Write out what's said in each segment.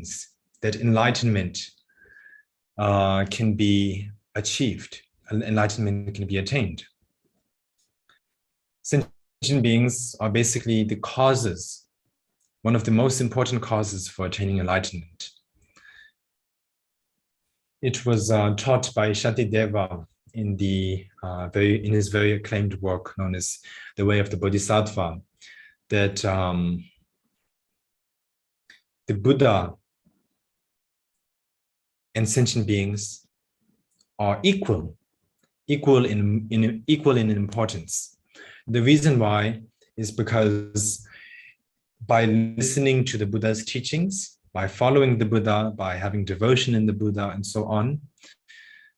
means that enlightenment can be achieved, enlightenment can be attained. Sentient beings are basically the causes, one of the most important causes for attaining enlightenment. It was taught by Shantideva in his very acclaimed work known as The Way of the Bodhisattva, that the Buddha and sentient beings are equal in importance. The reason why is because by listening to the Buddha's teachings, by following the Buddha, by having devotion in the Buddha, and so on,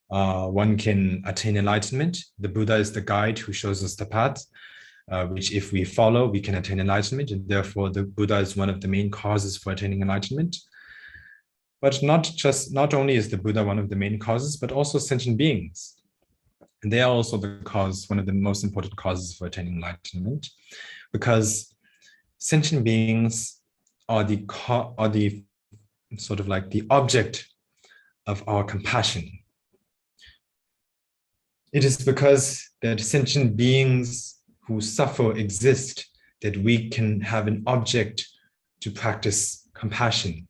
one can attain enlightenment. The Buddha is the guide who shows us the path, which if we follow, we can attain enlightenment. And therefore, the Buddha is one of the main causes for attaining enlightenment. But not only is the Buddha one of the main causes, but also sentient beings. And they are also one of the most important causes for attaining enlightenment, because sentient beings are the sort of like the object of our compassion. It is because that sentient beings who suffer exist that we can have an object to practice compassion.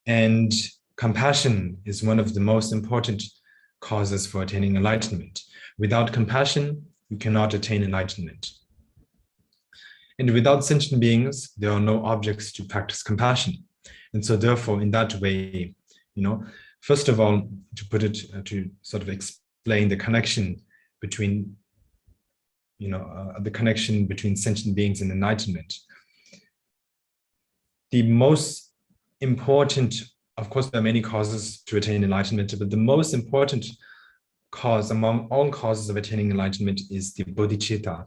And compassion is one of the most important causes for attaining enlightenment. Without compassion, we cannot attain enlightenment. And without sentient beings, there are no objects to practice compassion. And so therefore, in that way, first of all, to sort of explain the connection between, the connection between sentient beings and enlightenment. The most important, of course, there are many causes to attain enlightenment, but the most important cause among all causes of attaining enlightenment is the bodhicitta,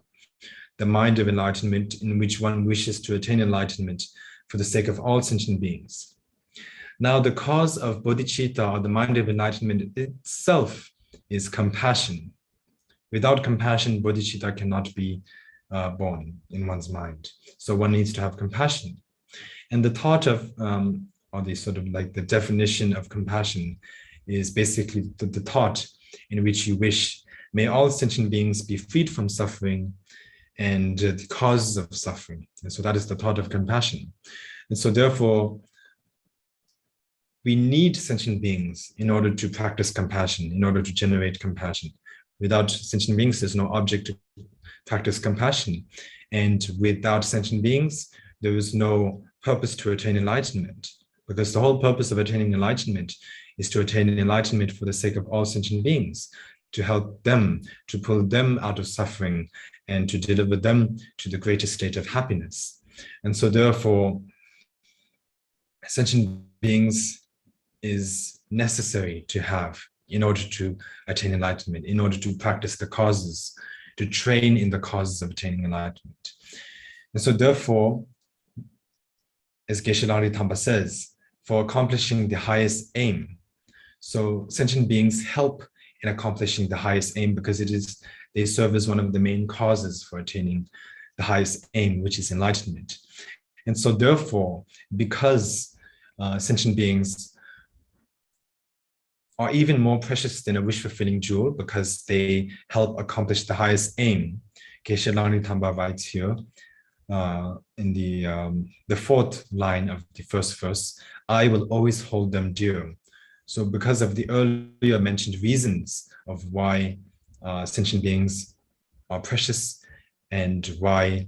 the mind of enlightenment in which one wishes to attain enlightenment for the sake of all sentient beings. Now, the cause of bodhicitta, or the mind of enlightenment itself, is compassion. Without compassion, bodhicitta cannot be born in one's mind. So one needs to have compassion. And the thought of, or the sort of like the definition of compassion is basically the thought in which you wish, may all sentient beings be freed from suffering and the causes of suffering. And so that is the thought of compassion. And so therefore, we need sentient beings in order to practice compassion, in order to generate compassion. Without sentient beings, there's no object to practice compassion. And without sentient beings, there is no purpose to attain enlightenment, because the whole purpose of attaining enlightenment is to attain enlightenment for the sake of all sentient beings, to help them, to pull them out of suffering and to deliver them to the greatest state of happiness. And so therefore, sentient beings is necessary to have in order to attain enlightenment, in order to practice the causes, to train in the causes of attaining enlightenment. And so therefore, as Geshe Langri Tamba says, for accomplishing the highest aim. So sentient beings help in accomplishing the highest aim because they serve as one of the main causes for attaining the highest aim, which is enlightenment. And so therefore, because sentient beings are even more precious than a wish-fulfilling jewel because they help accomplish the highest aim, Geshe Langri Tamba writes here, in the fourth line of the first verse, I will always hold them dear. So because of the earlier mentioned reasons of why sentient beings are precious and why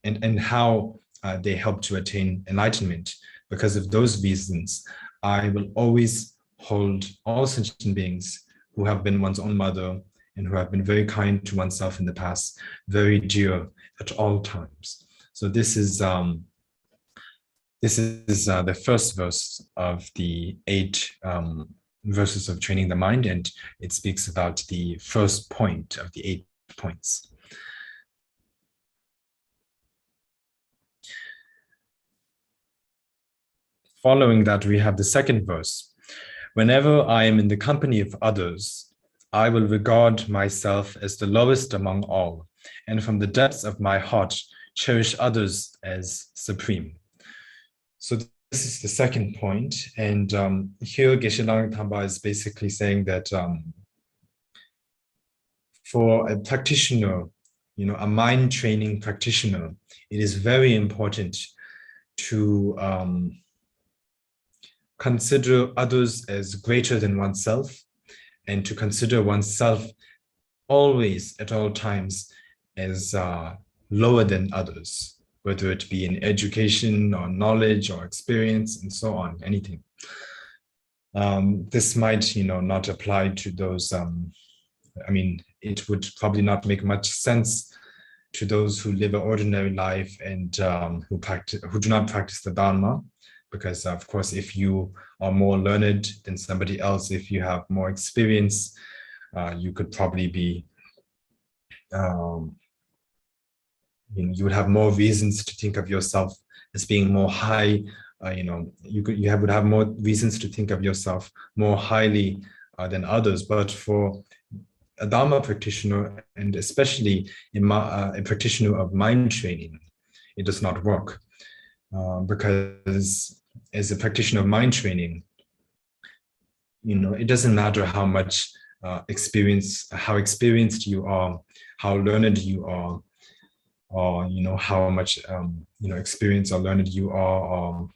and how they help to attain enlightenment, because of those reasons, I will always hold all sentient beings who have been one's own mother and who have been very kind to oneself in the past, very dear at all times. So this is the first verse of the 8 verses of training the mind, and it speaks about the first point of the 8 points. Following that, we have the second verse. Whenever I am in the company of others, I will regard myself as the lowest among all, and from the depths of my heart, cherish others as supreme. So is the second point. And here Geshe Langtamba is basically saying that for a practitioner, a mind training practitioner, it is very important to consider others as greater than oneself, and to consider oneself always at all times as lower than others, whether it be in education or knowledge or experience and so on, anything. This might, not apply to those, it would probably not make much sense to those who live an ordinary life and who do not practice the Dharma, because of course, if you are more learned than somebody else, if you have more experience, you could probably be, you would have more reasons to think of yourself as being more high. Would have more reasons to think of yourself more highly than others. But for a Dharma practitioner, and especially a practitioner of mind training, it does not work, because as a practitioner of mind training, it doesn't matter how much how experienced you are, how learned you are, or how much experience or learned you are, or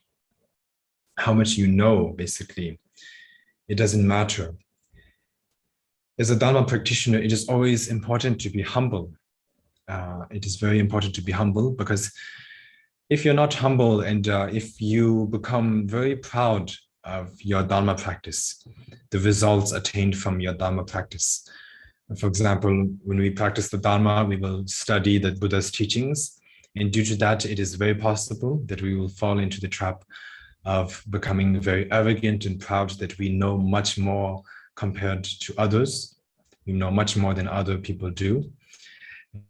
how much you know. Basically, it doesn't matter. As a Dharma practitioner, it is always important to be humble. It is very important to be humble, because if you're not humble, and if you become very proud of your Dharma practice, the results attained from your Dharma practice. For example, when we practice the Dharma, we will study the Buddha's teachings. And due to that, it is very possible that we will fall into the trap of becoming very arrogant and proud that we know much more compared to others. We know much more than other people do.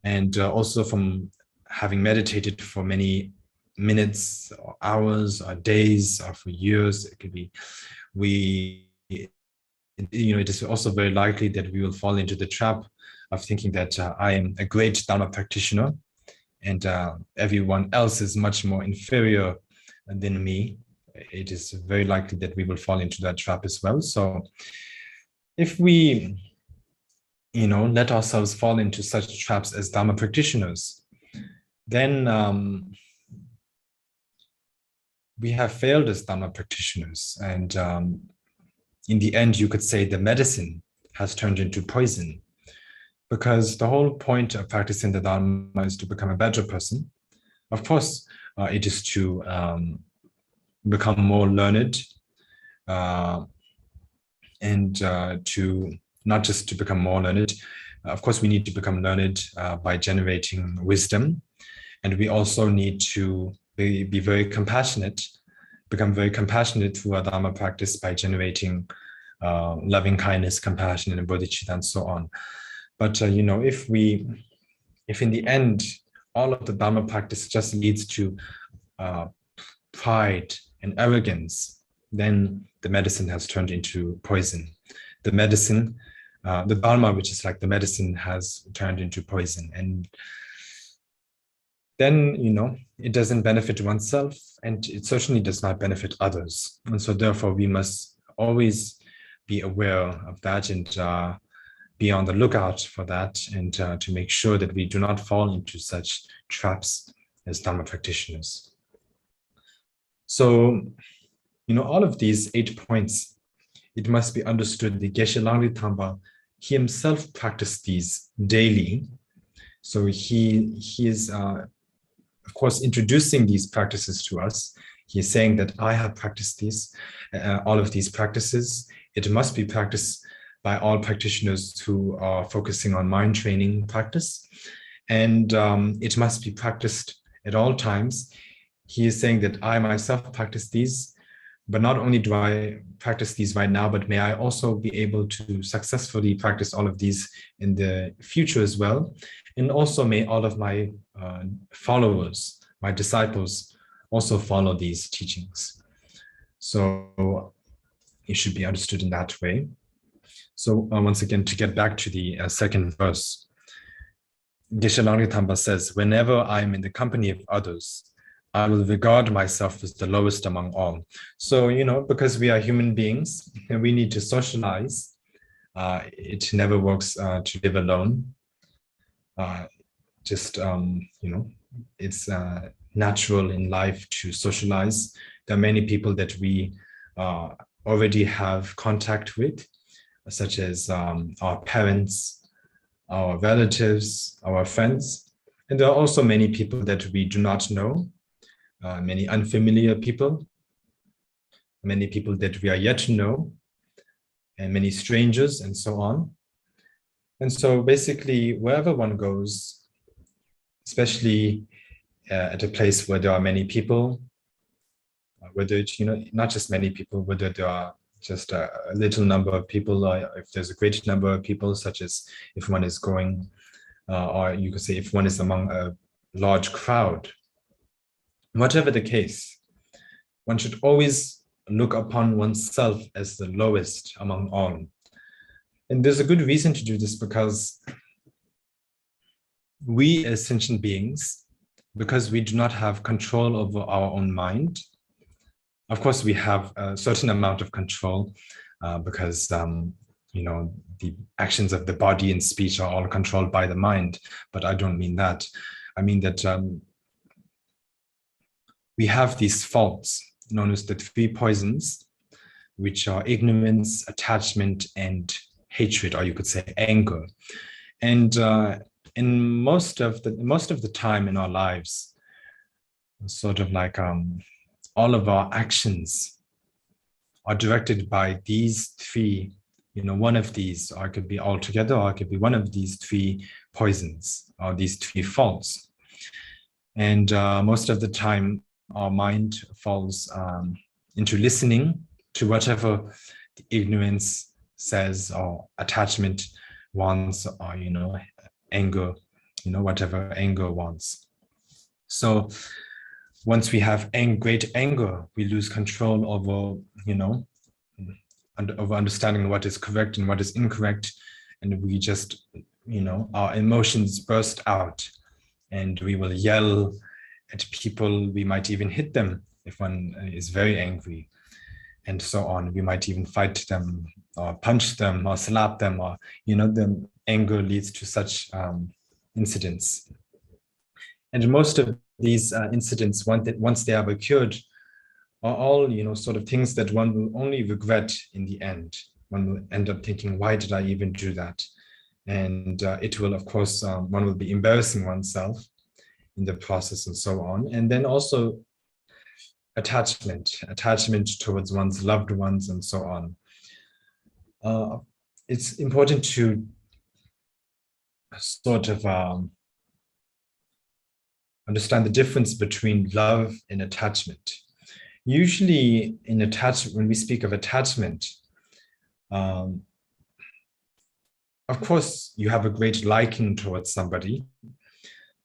And also from having meditated for many minutes or hours or days or for years, it could be, it is also very likely that we will fall into the trap of thinking that I am a great Dharma practitioner and everyone else is much more inferior than me. It is very likely that we will fall into that trap as well. So if we, let ourselves fall into such traps as Dharma practitioners, then we have failed as Dharma practitioners. And in the end, you could say the medicine has turned into poison, because the whole point of practicing the Dharma is to become a better person. Of course, it is to become more learned, and to not just to become more learned. Of course, we need to become learned by generating wisdom. And we also need to be very compassionate, become very compassionate through our Dharma practice by generating loving kindness, compassion, and bodhicitta, and so on. But, if in the end, all of the Dharma practice just leads to pride and arrogance, then the medicine has turned into poison. The medicine, the Dharma, which is like the medicine, has turned into poison. And then, it doesn't benefit oneself, and it certainly does not benefit others. And so therefore, we must always be aware of that and be on the lookout for that, and to make sure that we do not fall into such traps as Dharma practitioners. So, all of these 8 points, it must be understood that Geshe Langtamba, he himself practiced these daily. So he is, of course, introducing these practices to us. He is saying that I have practiced these, all of these practices. It must be practiced by all practitioners who are focusing on mind training practice. And it must be practiced at all times. He is saying that I myself practice these, but not only do I practice these right now, but may I also be able to successfully practice all of these in the future as well. And also may all of my followers, my disciples, also follow these teachings. So it should be understood in that way. So once again, to get back to the second verse, Geshe Langtamba says, whenever I'm in the company of others, I will regard myself as the lowest among all. So, because we are human beings and we need to socialize, it never works to live alone. It's natural in life to socialize. There are many people that we already have contact with, such as our parents, our relatives, our friends. And there are also many people that we do not know, many unfamiliar people, many people that we are yet to know, and many strangers, and so on. And so basically, wherever one goes, especially at a place where there are many people, whether it's, not just many people, whether there are just a little number of people, or if there's a great number of people, such as if one is going, or you could say if one is among a large crowd, whatever the case, one should always look upon oneself as the lowest among all. And there's a good reason to do this, because we as sentient beings, because we do not have control over our own mind. Of course, we have a certain amount of control because, the actions of the body and speech are all controlled by the mind. But I don't mean that. I mean that we have these faults known as the three poisons, which are ignorance, attachment, and hatred, or you could say anger. And in most of the time in our lives, sort of like all of our actions are directed by these three, one of these, or it could be all together, or it could be one of these three poisons, or these three faults. And most of the time, our mind falls into listening to whatever the ignorance says, or attachment wants, or, anger, whatever anger wants. So once we have great anger, we lose control over, over understanding what is correct and what is incorrect. And we just, our emotions burst out, and we will yell at people. We might even hit them if one is very angry, and so on. We might even fight them, or punch them, or slap them, or, the anger leads to such incidents. And most of these incidents, once they have occurred, are all, sort of things that one will only regret in the end. One will end up thinking, why did I even do that? And it will, of course, one will be embarrassing oneself in the process, and so on. And then also attachment towards one's loved ones, and so on. It's important to sort of understand the difference between love and attachment. Usually in attachment, when we speak of attachment, of course, you have a great liking towards somebody,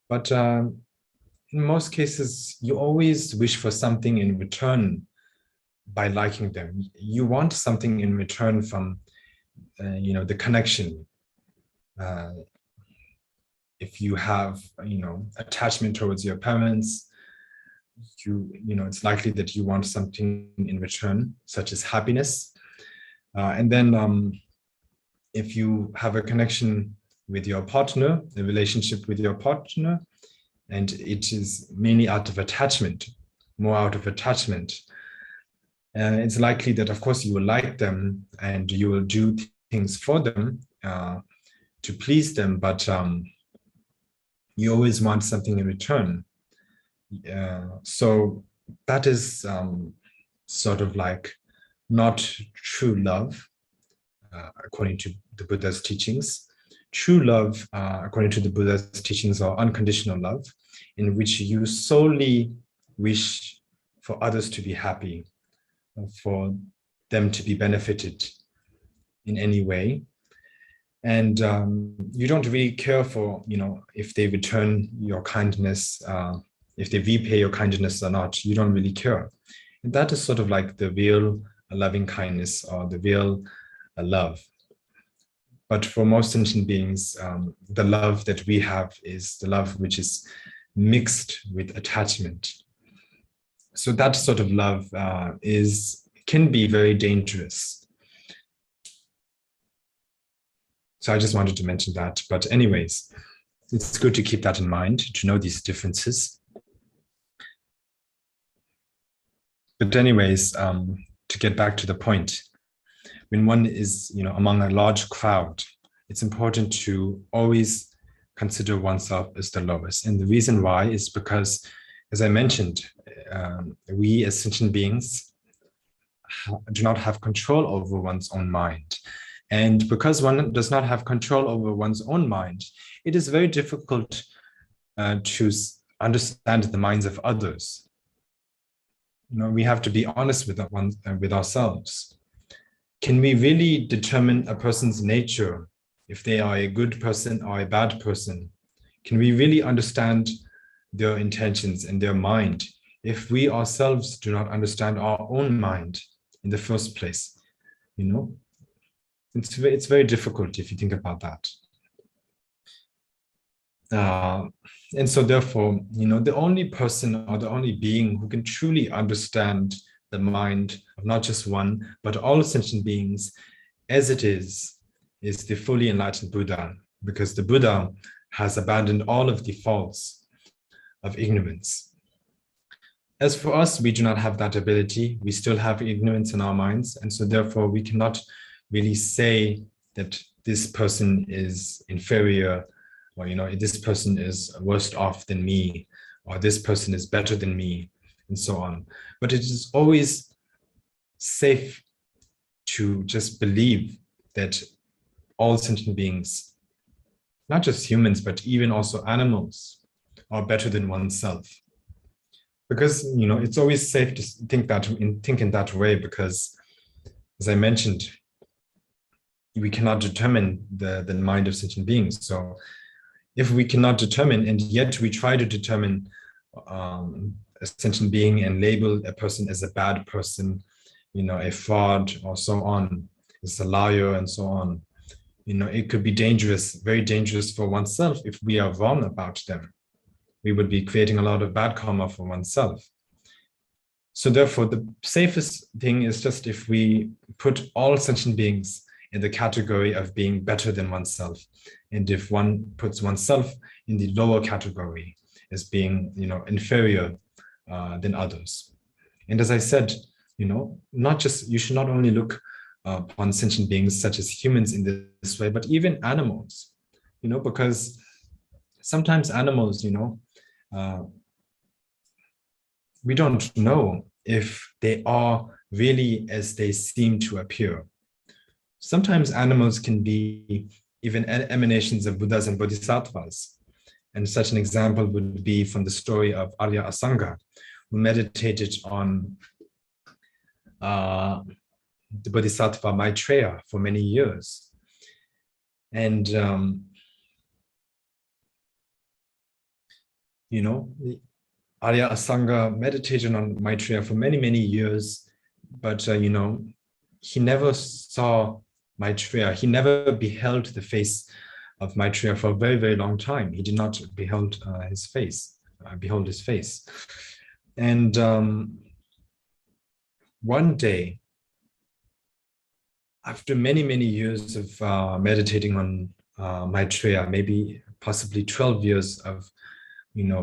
but in most cases, you always wish for something in return by liking them. You want something in return from, the connection. If you have, attachment towards your parents, it's likely that you want something in return, such as happiness. And then if you have a connection with your partner, a relationship with your partner, and it is mainly out of attachment, more out of attachment, it's likely that, of course, you will like them and you will do things for them to please them, but you always want something in return. So that is sort of like not true love, according to the Buddha's teachings. True love, according to the Buddha's teachings, are unconditional love, in which you solely wish for others to be happy, for them to be benefited in any way. And you don't really care for, if they return your kindness, if they repay your kindness or not. You don't really care. And that is sort of like the real loving kindness, or the real love. But for most sentient beings, the love that we have is the love which is mixed with attachment. So that sort of love can be very dangerous. So I just wanted to mention that. But anyways, it's good to keep that in mind, to know these differences. But anyways, to get back to the point, when one is, among a large crowd, it's important to always consider oneself as the lowest. And the reason why is because, as I mentioned, we as sentient beings do not have control over one's own mind. And because one does not have control over one's own mind, it is very difficult to understand the minds of others. We have to be honest with ourselves. Can we really determine a person's nature, if they are a good person or a bad person? Can we really understand their intentions and their mind if we ourselves do not understand our own mind in the first place? It's very difficult if you think about that. And so therefore, the only person or the only being who can truly understand the mind of not just one, but all sentient beings as it is the fully enlightened Buddha, because the Buddha has abandoned all of the faults of ignorance. As for us, we do not have that ability. We still have ignorance in our minds. And so therefore, we cannot really say that this person is inferior, or this person is worse off than me, or this person is better than me, and so on. But it is always safe to just believe that all sentient beings, not just humans, but even also animals, are better than oneself. Because it's always safe to think in that way, because, as I mentioned, we cannot determine the mind of sentient beings. So if we cannot determine, and yet we try to determine a sentient being and label a person as a bad person, a fraud, or so on, as a liar, and so on, it could be dangerous, very dangerous for oneself if we are wrong about them. We would be creating a lot of bad karma for oneself. So therefore, the safest thing is just if we put all sentient beings in the category of being better than oneself. And if one puts oneself in the lower category as being, inferior than others. And as I said, you should not only look upon sentient beings such as humans in this way, but even animals, because sometimes animals, we don't know if they are really as they seem to appear. Sometimes animals can be even emanations of Buddhas and Bodhisattvas. And such an example would be from the story of Arya Asanga, who meditated on the Bodhisattva Maitreya for many years. And, Arya Asanga meditated on Maitreya for many, many years, but, he never saw Maitreya. He never beheld the face of Maitreya for a very, very long time. He did not behold his face. And one day, after many, many years of meditating on Maitreya, maybe possibly 12 years of,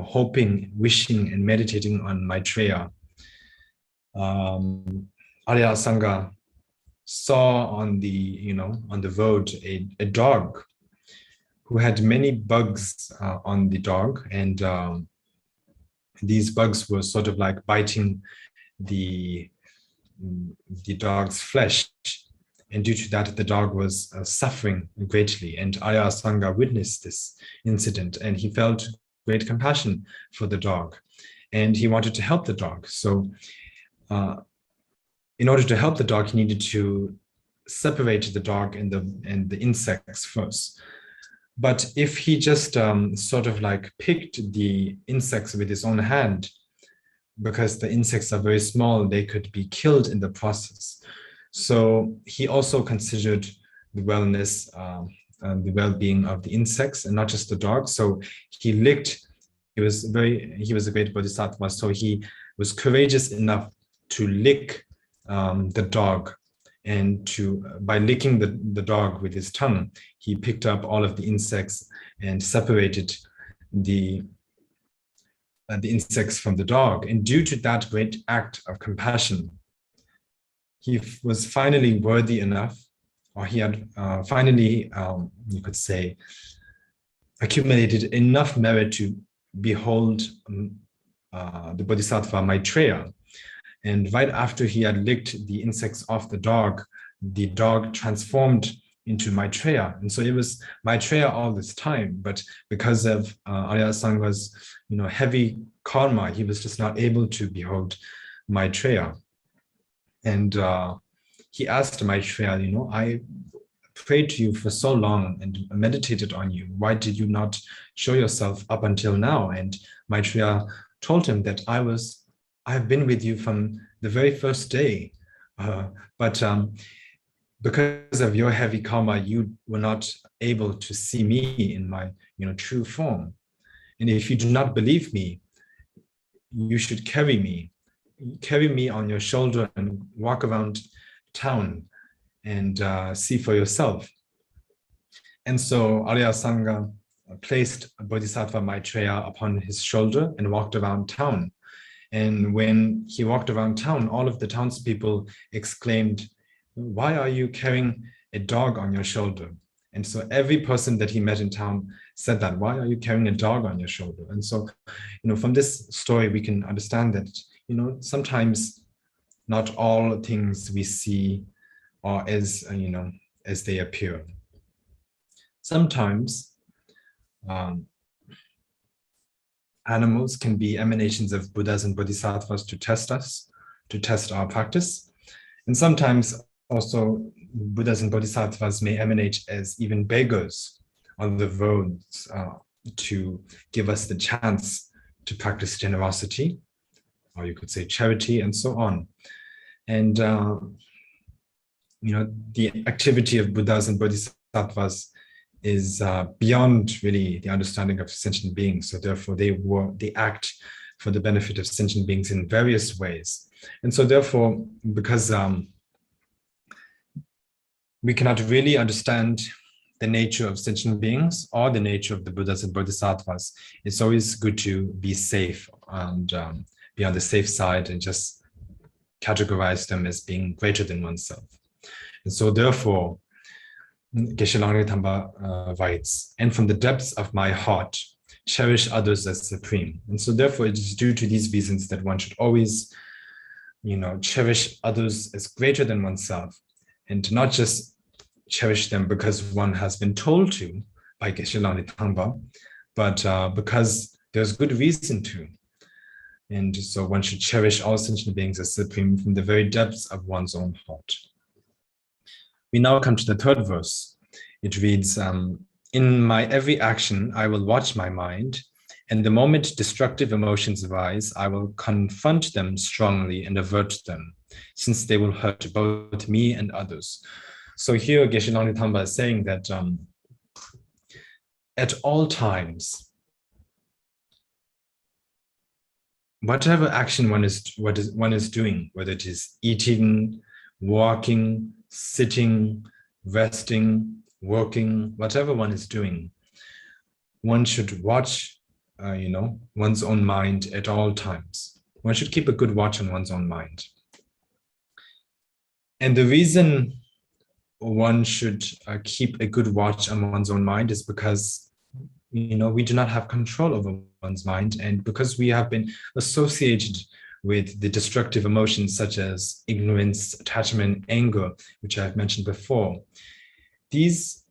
hoping, wishing, and meditating on Maitreya, Arya Asanga saw on the road a dog who had many bugs on the dog, and these bugs were sort of like biting the dog's flesh, and due to that the dog was suffering greatly. And Arya Asanga witnessed this incident, and he felt great compassion for the dog, and he wanted to help the dog. So in order to help the dog, he needed to separate the dog and the insects first. But if he just sort of like picked the insects with his own hand, because the insects are very small, they could be killed in the process. So he also considered the wellness and the well-being of the insects and not just the dog. So he licked. He was a great bodhisattva. So he was courageous enough to lick the dog, and by licking the dog with his tongue, he picked up all of the insects and separated the insects from the dog. And due to that great act of compassion, he was finally worthy enough, or he had finally, you could say, accumulated enough merit to behold the Bodhisattva Maitreya. And right after he had licked the insects off the dog transformed into Maitreya. And so it was Maitreya all this time, but because of Arya Asanga's heavy karma, he was just not able to behold Maitreya. And he asked Maitreya, I prayed to you for so long and meditated on you. Why did you not show yourself up until now? And Maitreya told him that I have been with you from the very first day, but because of your heavy karma, you were not able to see me in my true form. And if you do not believe me, you should carry me on your shoulder and walk around town and see for yourself. And so Arya Asanga placed Bodhisattva Maitreya upon his shoulder and walked around town. And when he walked around town, all of the townspeople exclaimed, "Why are you carrying a dog on your shoulder?" And so every person that he met in town said that, "Why are you carrying a dog on your shoulder?" And so, from this story, we can understand that, sometimes not all things we see are as they appear. Sometimes animals can be emanations of Buddhas and Bodhisattvas to test us, to test our practice. And sometimes also Buddhas and Bodhisattvas may emanate as even beggars on the roads to give us the chance to practice generosity, or you could say charity, and so on. And the activity of Buddhas and Bodhisattvas is beyond really the understanding of sentient beings. So therefore they act for the benefit of sentient beings in various ways. And so therefore, because we cannot really understand the nature of sentient beings or the nature of the Buddhas and Bodhisattvas, it's always good to be safe and be on the safe side and just categorize them as being greater than oneself. And so therefore, Geshe Langri Tamba writes, "And from the depths of my heart, cherish others as supreme." And so therefore, it is due to these reasons that one should always, cherish others as greater than oneself, and not just cherish them because one has been told to by Geshe Langri Tamba, but because there's good reason to. And so one should cherish all sentient beings as supreme from the very depths of one's own heart. We now come to the third verse. It reads, "In my every action, I will watch my mind, and the moment destructive emotions arise, I will confront them strongly and avert them, since they will hurt both me and others." So here, Geshe Langri Tamba is saying that at all times, whatever action one is doing, whether it is eating, walking, sitting, resting, working, whatever one is doing, one should watch, one's own mind at all times. One should keep a good watch on one's own mind. And the reason one should keep a good watch on one's own mind is because, we do not have control over one's mind, and because we have been associated with the destructive emotions such as ignorance, attachment, anger, which I've mentioned before. These,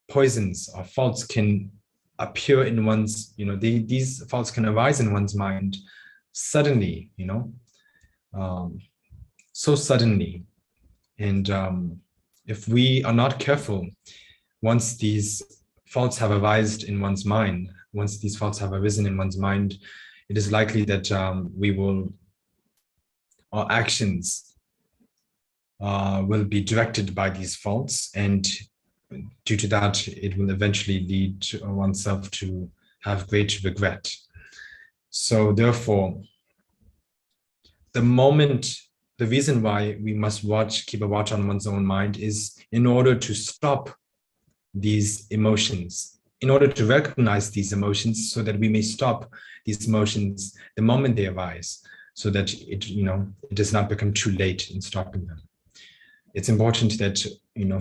poisons or faults can appear in one's, these faults can arise in one's mind suddenly, so suddenly. And if we are not careful, once these faults have arisen in one's mind, it is likely that our actions will be directed by these faults, and due to that, it will eventually lead oneself to have great regret. So therefore, the reason why we must keep a watch on one's own mind is in order to stop these emotions, in order to recognize these emotions so that we may stop these emotions the moment they arise, so that it does not become too late in stopping them. It's important that,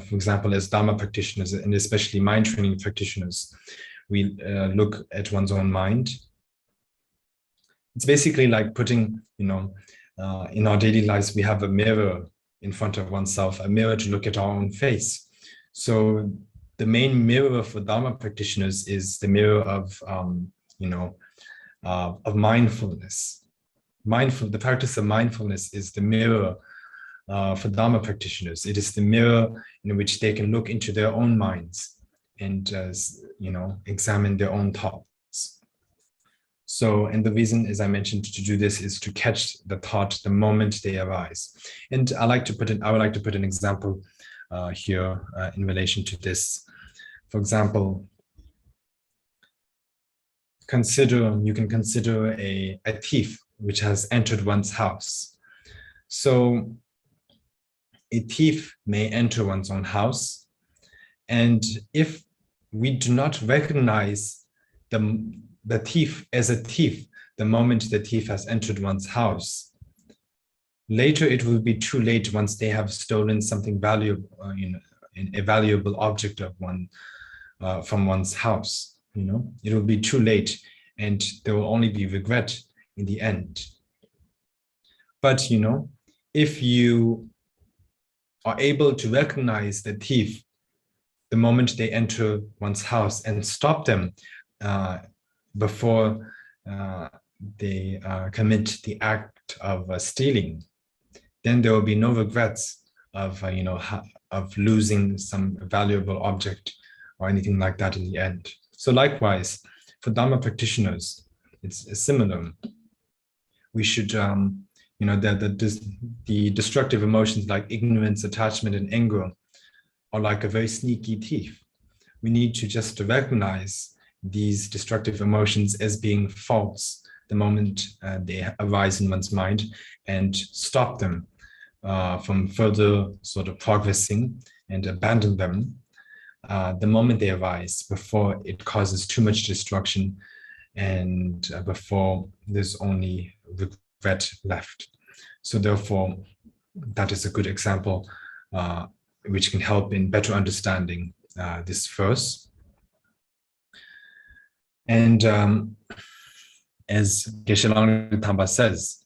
for example, as Dharma practitioners, and especially mind training practitioners, we look at one's own mind. It's basically like putting, in our daily lives, we have a mirror in front of oneself, a mirror to look at our own face. So the main mirror for Dharma practitioners is the mirror of mindfulness. The practice of mindfulness is the mirror for Dharma practitioners. It is the mirror in which they can look into their own minds and examine their own thoughts. So, and the reason, as I mentioned, to do this is to catch the thought the moment they arise. And I would like to put an example here in relation to this. For example, you can consider a thief which has entered one's house. So a thief may enter one's own house, and if we do not recognize the thief as a thief the moment the thief has entered one's house, later it will be too late once they have stolen something valuable, a valuable object of from one's house. It will be too late, and there will only be regret in the end. But if you are able to recognize the thief the moment they enter one's house and stop them before they commit the act of stealing, then there will be no regrets of losing some valuable object or anything like that in the end. So likewise, for Dharma practitioners, it's similar. We should, the destructive emotions like ignorance, attachment, and anger are like a very sneaky thief. We need to just recognize these destructive emotions as being false the moment they arise in one's mind, and stop them from further sort of progressing, and abandon them the moment they arise, before it causes too much destruction and before there's only regret left. So therefore, that is a good example which can help in better understanding this verse. And as Geshe Langri Tamba says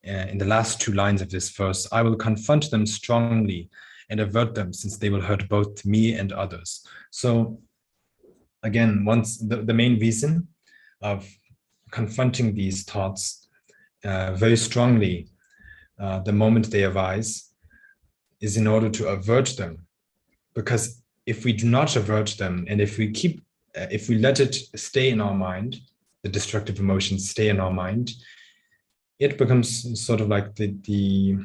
in the last two lines of this verse, I will confront them strongly and avert them, since they will hurt both me and others. So again, once the main reason of confronting these thoughts very strongly the moment they arise is in order to avert them. Because if we do not avert them, and if we let it stay in our mind, the destructive emotions stay in our mind, it becomes sort of like the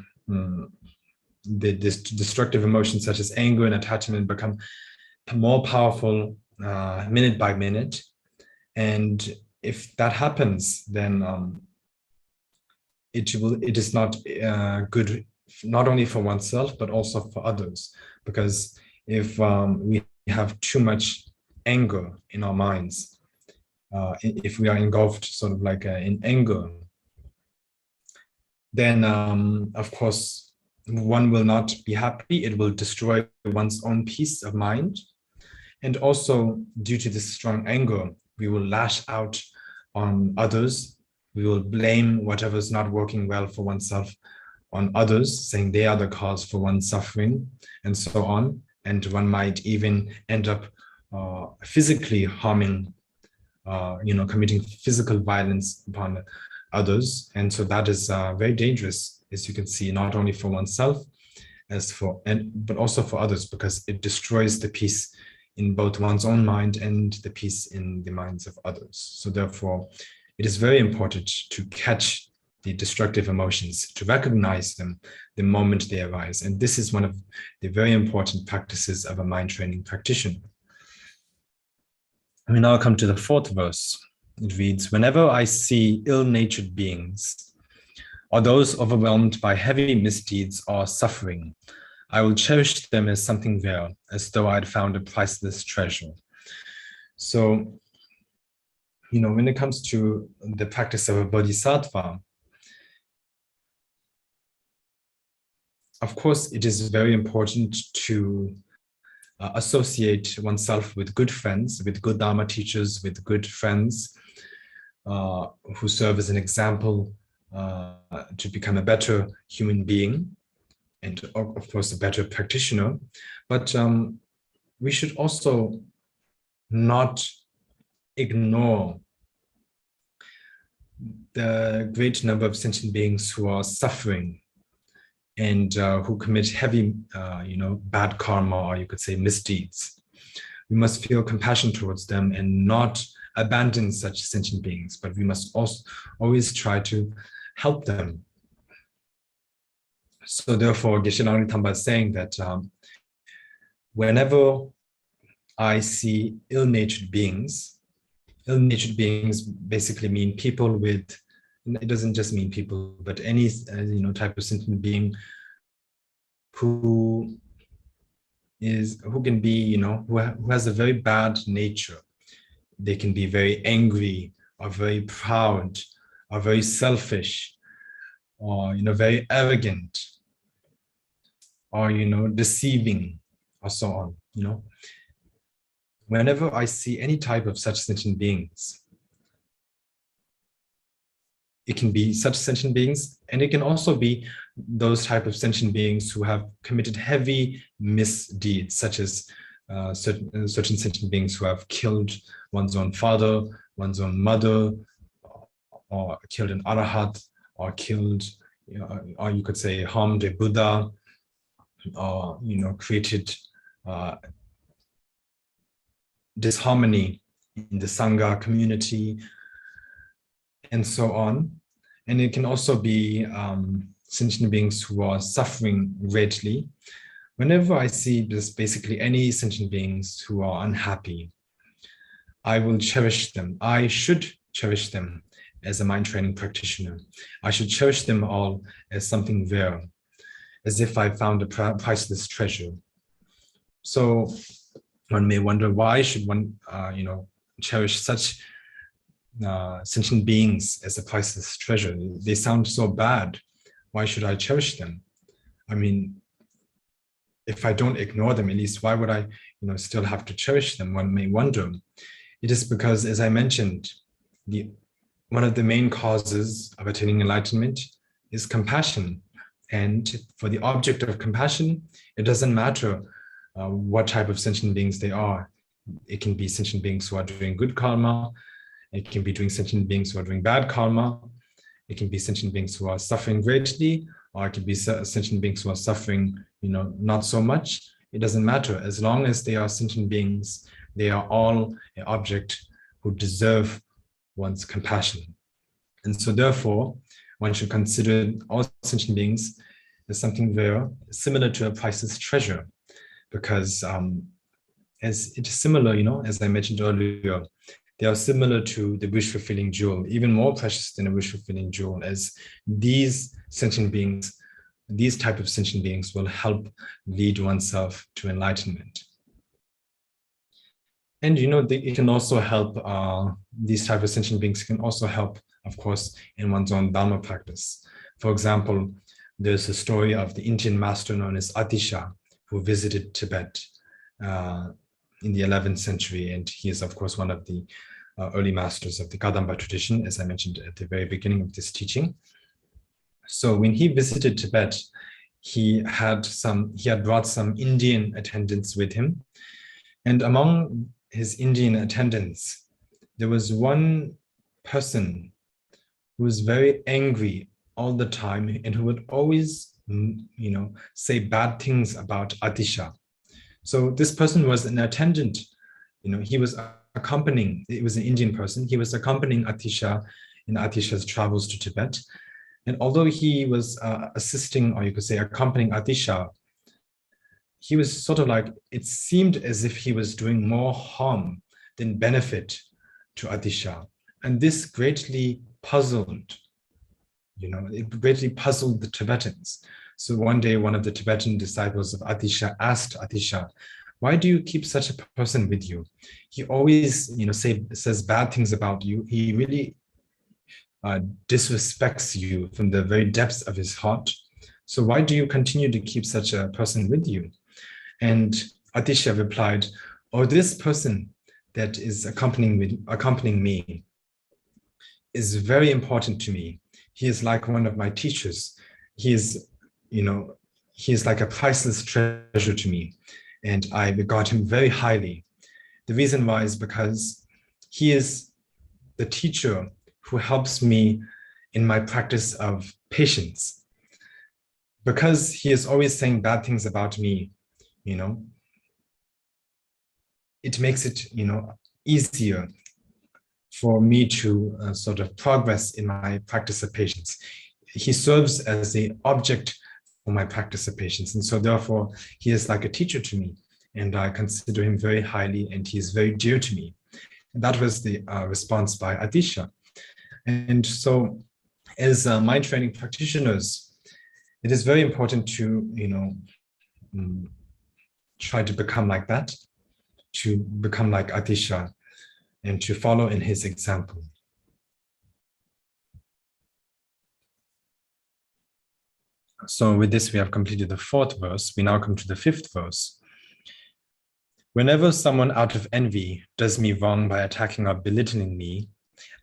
destructive emotions such as anger and attachment become more powerful minute by minute. And if that happens, then it is not good, not only for oneself but also for others. Because if we have too much anger in our minds, if we are engulfed sort of like in anger, then of course one will not be happy. It will destroy one's own peace of mind. And also, due to this strong anger, we will lash out on others. We will blame whatever is not working well for oneself on others, saying they are the cause for one's suffering, and so on. And one might even end up physically harming, committing physical violence upon others. And so that is very dangerous, as you can see, not only for oneself but also for others, because it destroys the peace in both one's own mind and the peace in the minds of others. So therefore, it is very important to catch the destructive emotions, to recognize them the moment they arise. And this is one of the very important practices of a mind training practitioner. We now come to the fourth verse. It reads, whenever I see ill-natured beings, or those overwhelmed by heavy misdeeds or suffering, I will cherish them as something rare, as though I'd found a priceless treasure. So, when it comes to the practice of a bodhisattva, of course, it is very important to associate oneself with good friends, with good Dharma teachers, with good friends who serve as an example to become a better human being and, of course, a better practitioner. But we should also not ignore the great number of sentient beings who are suffering and who commit heavy, bad karma, or you could say misdeeds. We must feel compassion towards them and not abandon such sentient beings, but we must also always try to help them. So therefore, Geshe Langri Tamba is saying that whenever I see ill-natured beings basically mean people with, it doesn't just mean people, but any type of sentient being who can be, who has a very bad nature. They can be very angry or very proud or very selfish or, very arrogant or, deceiving or so on, Whenever I see any type of such sentient beings, it can be such sentient beings, and it can also be those type of sentient beings who have committed heavy misdeeds, such as certain sentient beings who have killed one's own father, one's own mother, or killed an arahat, or killed, or you could say harmed a Buddha, or created disharmony in the Sangha community, and so on. And it can also be sentient beings who are suffering greatly. Whenever I see this, basically any sentient beings who are unhappy, I will cherish them. I should cherish them as a mind training practitioner. I should cherish them all as something rare, as if I found a priceless treasure. So one may wonder, why should one, cherish such sentient beings as a priceless treasure? They sound so bad. Why should I cherish them? I mean, if I don't ignore them, at least why would I, still have to cherish them? One may wonder. It is because, as I mentioned, one of the main causes of attaining enlightenment is compassion. And for the object of compassion, it doesn't matter what type of sentient beings they are. It can be sentient beings who are doing good karma. It can be doing sentient beings who are doing bad karma. It can be sentient beings who are suffering greatly, or it can be sentient beings who are suffering, not so much. It doesn't matter. As long as they are sentient beings, they are all an object who deserve one's compassion. And so therefore, one should consider all sentient beings as something rare, similar to a priceless treasure, because as it is similar, as I mentioned earlier, they are similar to the wish-fulfilling jewel, even more precious than a wish-fulfilling jewel, as these sentient beings, these type of sentient beings will help lead oneself to enlightenment. And, it can also help, these type of sentient beings can also help, of course, in one's own Dharma practice. For example, there's a story of the Indian master known as Atisha, who visited Tibet in the 11th century. And he is, of course, one of the early masters of the Kadamba tradition, as I mentioned at the very beginning of this teaching. So when he visited Tibet, he had brought some Indian attendants with him. And among his Indian attendants, there was one person who was very angry all the time and who would always, say bad things about Atisha. So this person was an attendant, he was accompanying, it was an Indian person, he was accompanying Atisha in Atisha's travels to Tibet. And although he was assisting, or you could say accompanying Atisha, he was sort of like, it seemed as if he was doing more harm than benefit to Atisha. And this greatly puzzled, it greatly puzzled the Tibetans. So one day, one of the Tibetan disciples of Atisha asked Atisha, why do you keep such a person with you? He always, says bad things about you. He really disrespects you from the very depths of his heart. So why do you continue to keep such a person with you? And Atisha replied, oh, this person that is accompanying me is very important to me. He is like one of my teachers. He is like a priceless treasure to me. And I regard him very highly. The reason why is because he is the teacher who helps me in my practice of patience. Because he is always saying bad things about me, it makes it, easier for me to sort of progress in my practice of patience. He serves as the object for my practice of patience. And so therefore, he is like a teacher to me. And I consider him very highly, and he is very dear to me. And that was the response by Atisha. And so as mind training practitioners, it is very important to, try to become like that, to become like Atisha, and to follow in his example. So with this, we have completed the 4th verse. We now come to the 5th verse. Whenever someone out of envy does me wrong by attacking or belittling me,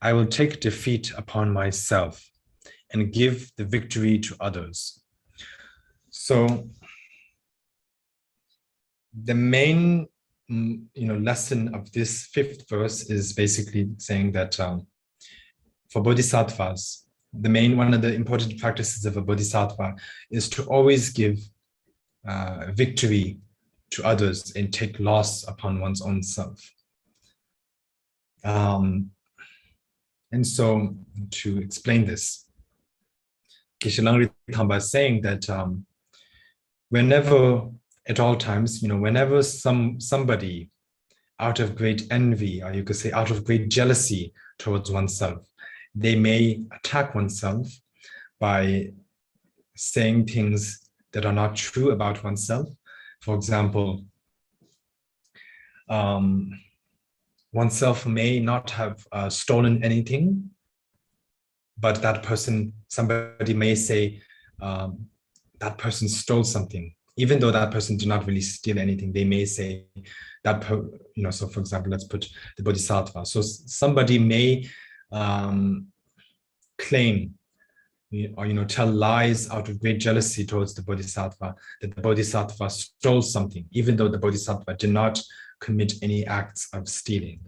I will take defeat upon myself and give the victory to others. So the main lesson of this 5th verse is basically saying that for bodhisattvas, one of the important practices of a bodhisattva is to always give victory to others and take loss upon one's own self. And so to explain this, Geshe Langri Thamba is saying that whenever, at all times, whenever somebody out of great envy, or you could say out of great jealousy towards oneself, they may attack oneself by saying things that are not true about oneself. For example, oneself may not have stolen anything, but somebody may say that person stole something, even though that person did not really steal anything. They may say that, so for example, let's put the bodhisattva. So somebody may claim or tell lies out of great jealousy towards the bodhisattva, that the bodhisattva stole something, even though the bodhisattva did not commit any acts of stealing.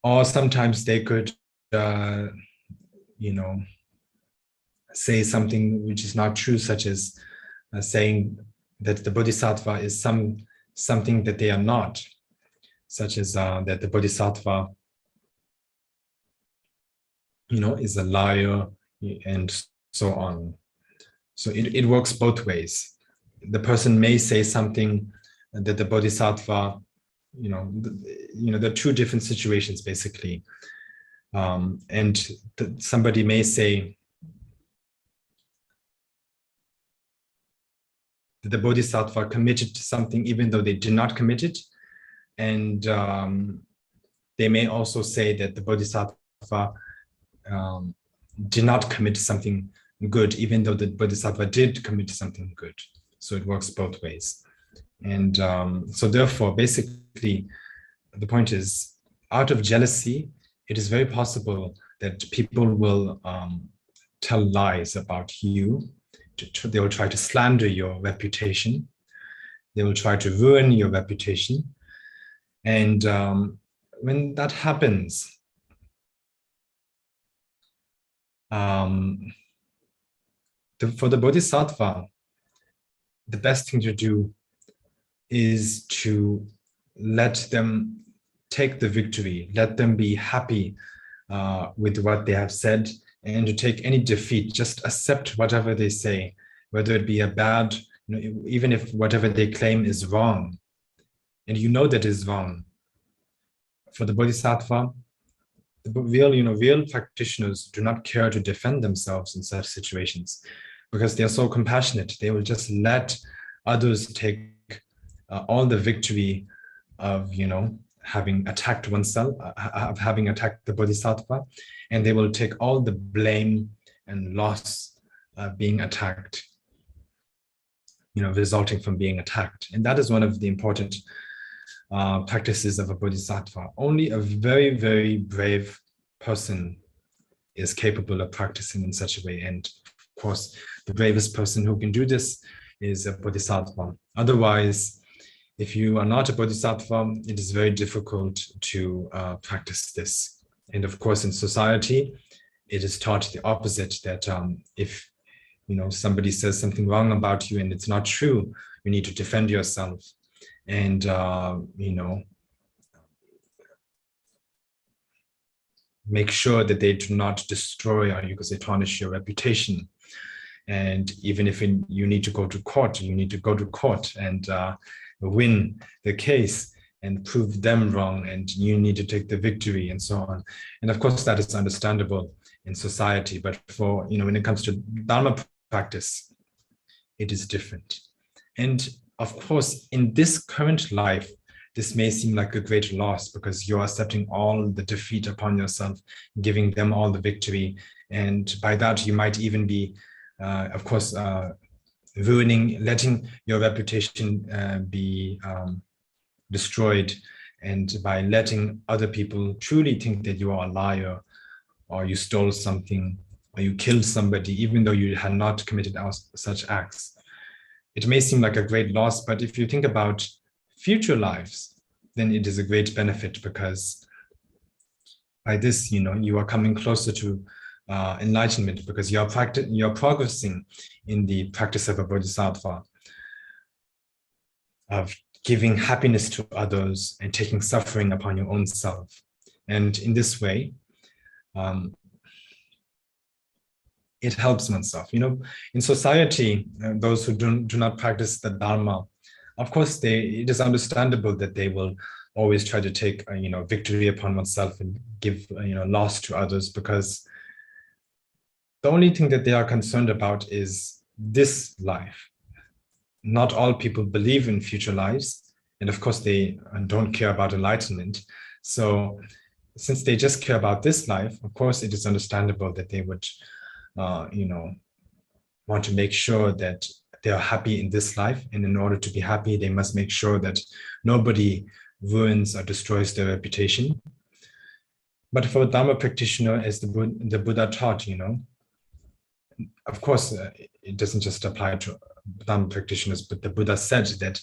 Or sometimes they could, say something which is not true, such as saying that the bodhisattva is something that they are not, such as that the bodhisattva is a liar, and so on. So it works both ways. The person may say something that the bodhisattva, there are two different situations basically. And somebody may say that the bodhisattva committed to something even though they did not commit it. And they may also say that the bodhisattva did not commit something good, even though the bodhisattva did commit something good. So it works both ways. And so therefore, basically, the point is, out of jealousy, it is very possible that people will tell lies about you. They will try to slander your reputation. They will try to ruin your reputation. And when that happens, for the bodhisattva, the best thing to do is to let them take the victory, let them be happy with what they have said, and to take any defeat, just accept whatever they say, whether it be a bad, even if whatever they claim is wrong, and that is wrong. For the bodhisattva, the real practitioners do not care to defend themselves in such situations because they are so compassionate. They will just let others take all the victory of, having attacked oneself, of having attacked the bodhisattva, and they will take all the blame and loss being attacked, resulting from being attacked. And that is one of the important practices of a bodhisattva. Only a very, very brave person is capable of practicing in such a way. And of course, the bravest person who can do this is a bodhisattva. Otherwise, if you are not a bodhisattva, it is very difficult to practice this. And of course, in society, it is taught the opposite, that if somebody says something wrong about you and it's not true, you need to defend yourself and make sure that they do not destroy you because they tarnish your reputation. And even if you need to go to court, you need to go to court and win the case and prove them wrong, and you need to take the victory and so on. And of course, that is understandable in society, but for, when it comes to Dharma practice, it is different. And of course, in this current life, this may seem like a great loss because you're accepting all the defeat upon yourself, giving them all the victory. And by that, you might even be, of course, letting your reputation be destroyed, and by letting other people truly think that you are a liar, or you stole something, or you killed somebody, even though you had not committed such acts. It may seem like a great loss, but if you think about future lives, then it is a great benefit, because by this, you are coming closer to enlightenment, because you're progressing in the practice of a bodhisattva, of giving happiness to others and taking suffering upon your own self. And in this way, it helps oneself. In society, those who do not practice the Dharma, of course, it is understandable that they will always try to take, victory upon oneself and give, loss to others, because the only thing that they are concerned about is this life. Not all people believe in future lives, and of course, they don't care about enlightenment. So since they just care about this life, of course, it is understandable that they would, want to make sure that they are happy in this life. And in order to be happy, they must make sure that nobody ruins or destroys their reputation. But for a Dharma practitioner, as the Buddha taught, of course, it doesn't just apply to Dharma practitioners, but the Buddha said that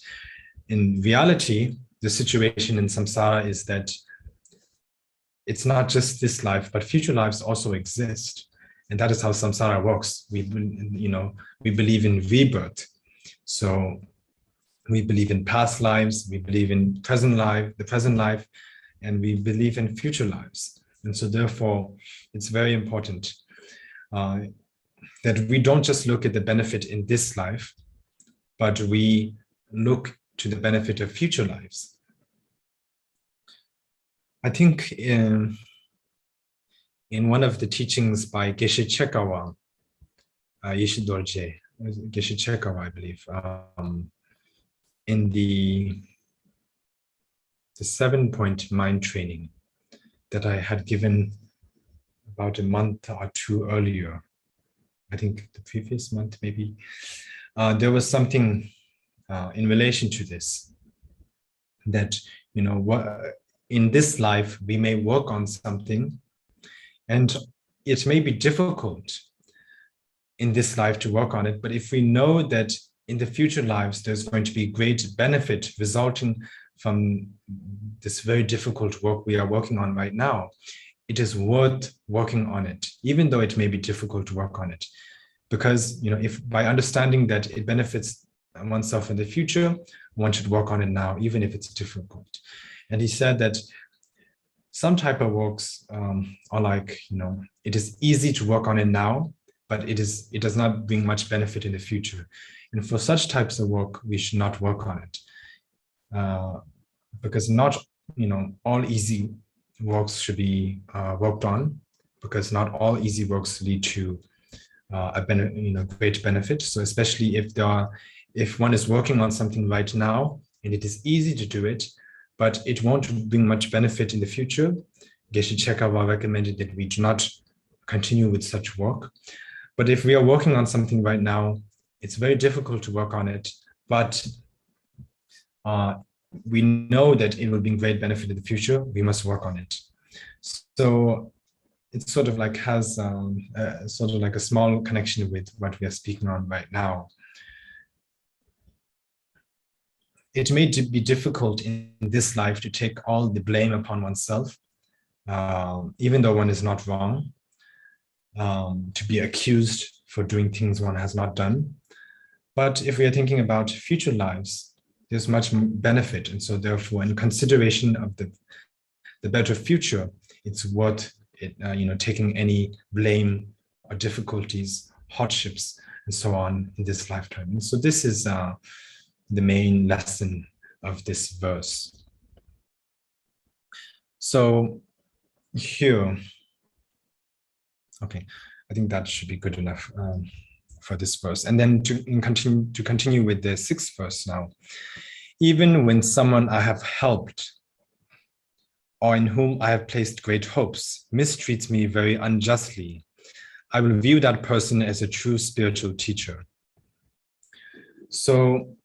in reality, the situation in samsara is that it's not just this life, but future lives also exist. And that is how samsara works. We believe in rebirth. So we believe in past lives, we believe in the present life, and we believe in future lives. And so therefore, it's very important that we don't just look at the benefit in this life, but we look to the benefit of future lives. I think in one of the teachings by Geshe Chekawa, Yeshe Dorje, Geshe Chekawa, I believe, in the 7-point mind training that I had given about a month or two earlier, I think the previous month maybe, there was something in relation to this, that, in this life, we may work on something, and it may be difficult in this life to work on it. But if we know that in the future lives, there's going to be great benefit resulting from this very difficult work we are working on right now, it is worth working on it, even though it may be difficult to work on it. Because, if by understanding that it benefits oneself in the future, one should work on it now, even if it's difficult. And he said that some type of works are like, it is easy to work on it now, but it does not bring much benefit in the future. And for such types of work, we should not work on it. Because not, all easy works should be worked on, because not all easy works lead to great benefit. So especially if one is working on something right now and it is easy to do it, but it won't bring much benefit in the future, Geshe Chekawa recommended that we do not continue with such work. But if we are working on something right now, it's very difficult to work on it, but we know that it will bring great benefit in the future. We must work on it. So it sort of like has sort of like a small connection with what we are speaking on right now. It may be difficult in this life to take all the blame upon oneself, even though one is not wrong, to be accused for doing things one has not done. But if we are thinking about future lives, there's much benefit. And so therefore, in consideration of the better future, it's worth it, taking any blame or difficulties, hardships, and so on in this lifetime. And so this is the main lesson of this verse. So here, okay, I think that should be good enough for this verse. And then to continue with the 6th verse now. Even when someone I have helped or in whom I have placed great hopes mistreats me very unjustly, I will view that person as a true spiritual teacher. So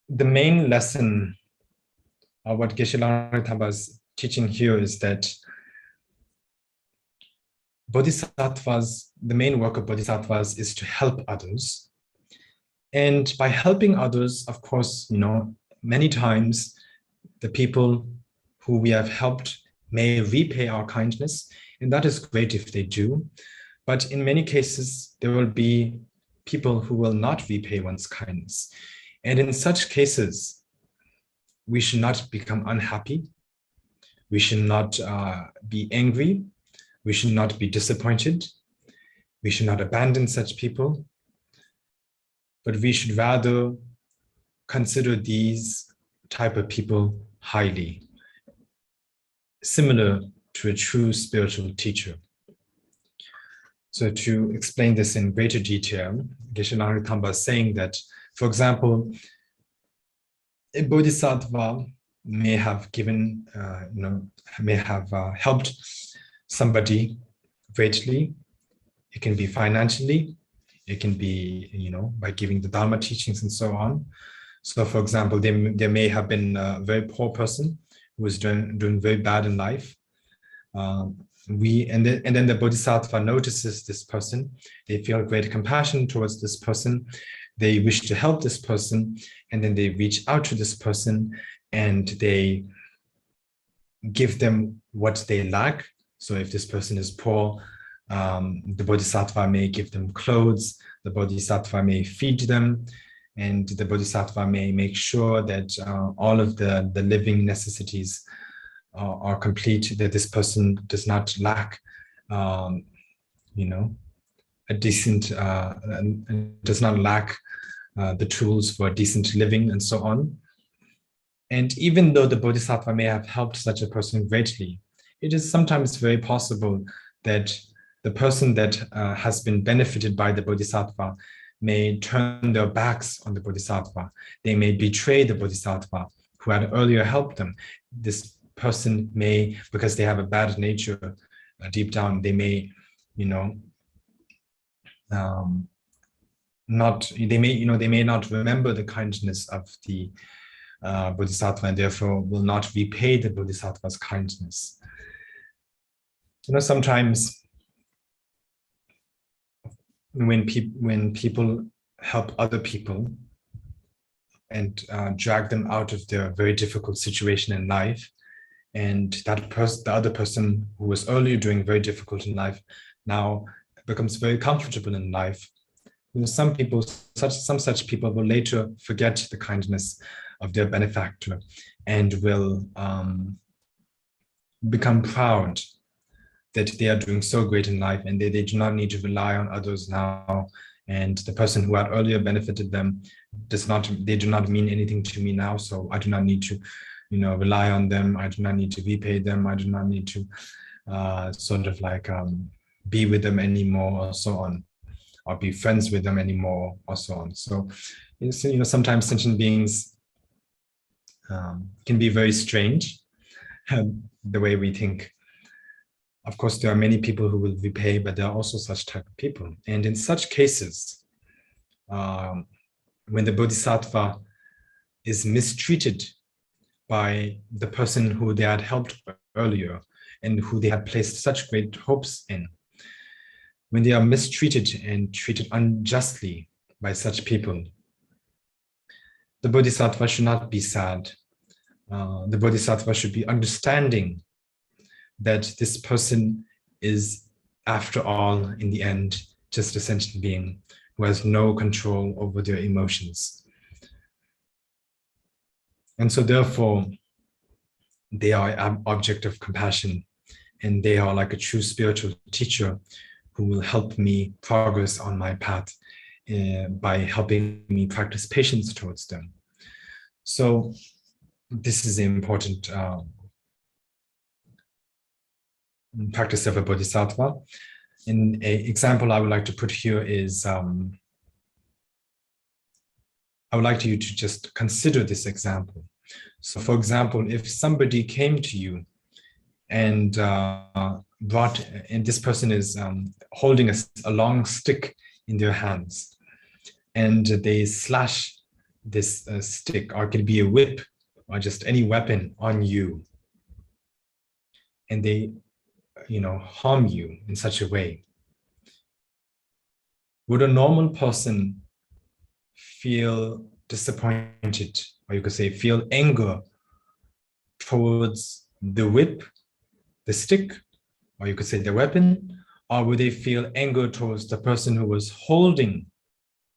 the main lesson of what Geshe Langri teaching here is that bodhisattvas, the main work of bodhisattvas is to help others. And by helping others, of course, many times the people who we have helped may repay our kindness, and that is great if they do. But in many cases, there will be people who will not repay one's kindness. And in such cases, we should not become unhappy. We should not be angry. We should not be disappointed. We should not abandon such people. But we should rather consider these type of people highly, similar to a true spiritual teacher. So to explain this in greater detail, Geshe Langri is saying that, for example, a bodhisattva may have given, may have helped somebody greatly. It can be financially, it can be, by giving the Dharma teachings and so on. So, for example, there may have been a very poor person who was doing very bad in life. And then the bodhisattva notices this person. They feel great compassion towards this person. They wish to help this person, and then they reach out to this person and they give them what they lack. So if this person is poor, the bodhisattva may give them clothes, the bodhisattva may feed them, and the bodhisattva may make sure that all of the living necessities are complete, that this person does not lack, a decent, does not lack the tools for decent living and so on. And even though the bodhisattva may have helped such a person greatly, it is sometimes very possible that the person that has been benefited by the bodhisattva may turn their backs on the bodhisattva. They may betray the bodhisattva who had earlier helped them. This person may, because they have a bad nature deep down, they may, they may not remember the kindness of the bodhisattva, and therefore will not repay the bodhisattva's kindness. Sometimes when people help other people and drag them out of their very difficult situation in life, and the other person who was earlier doing very difficult in life now becomes very comfortable in life. Some such people will later forget the kindness of their benefactor and will become proud that they are doing so great in life, and they do not need to rely on others now. And the person who had earlier benefited them they do not mean anything to me now, so I do not need to rely on them. I do not need to repay them. I do not need to be with them anymore, or so on, or be friends with them anymore, or so on. So, sometimes sentient beings can be very strange, the way we think. Of course, there are many people who will repay, but there are also such type of people. And in such cases, when the bodhisattva is mistreated by the person who they had helped earlier and who they had placed such great hopes in, when they are mistreated and treated unjustly by such people, the bodhisattva should not be sad. The bodhisattva should be understanding that this person is, after all, in the end, just a sentient being who has no control over their emotions. And so therefore, they are an object of compassion, and they are like a true spiritual teacher who will help me progress on my path by helping me practice patience towards them. So this is an important practice of a bodhisattva. And an example I would like to put here is, I would like you to just consider this example. So for example, if somebody came to you and and this person is holding a long stick in their hands, and they slash this stick, or it could be a whip or just any weapon on you, and they harm you in such a way, would a normal person feel disappointed, or you could say feel anger towards the whip, the stick, or you could say the weapon, or would they feel anger towards the person who was holding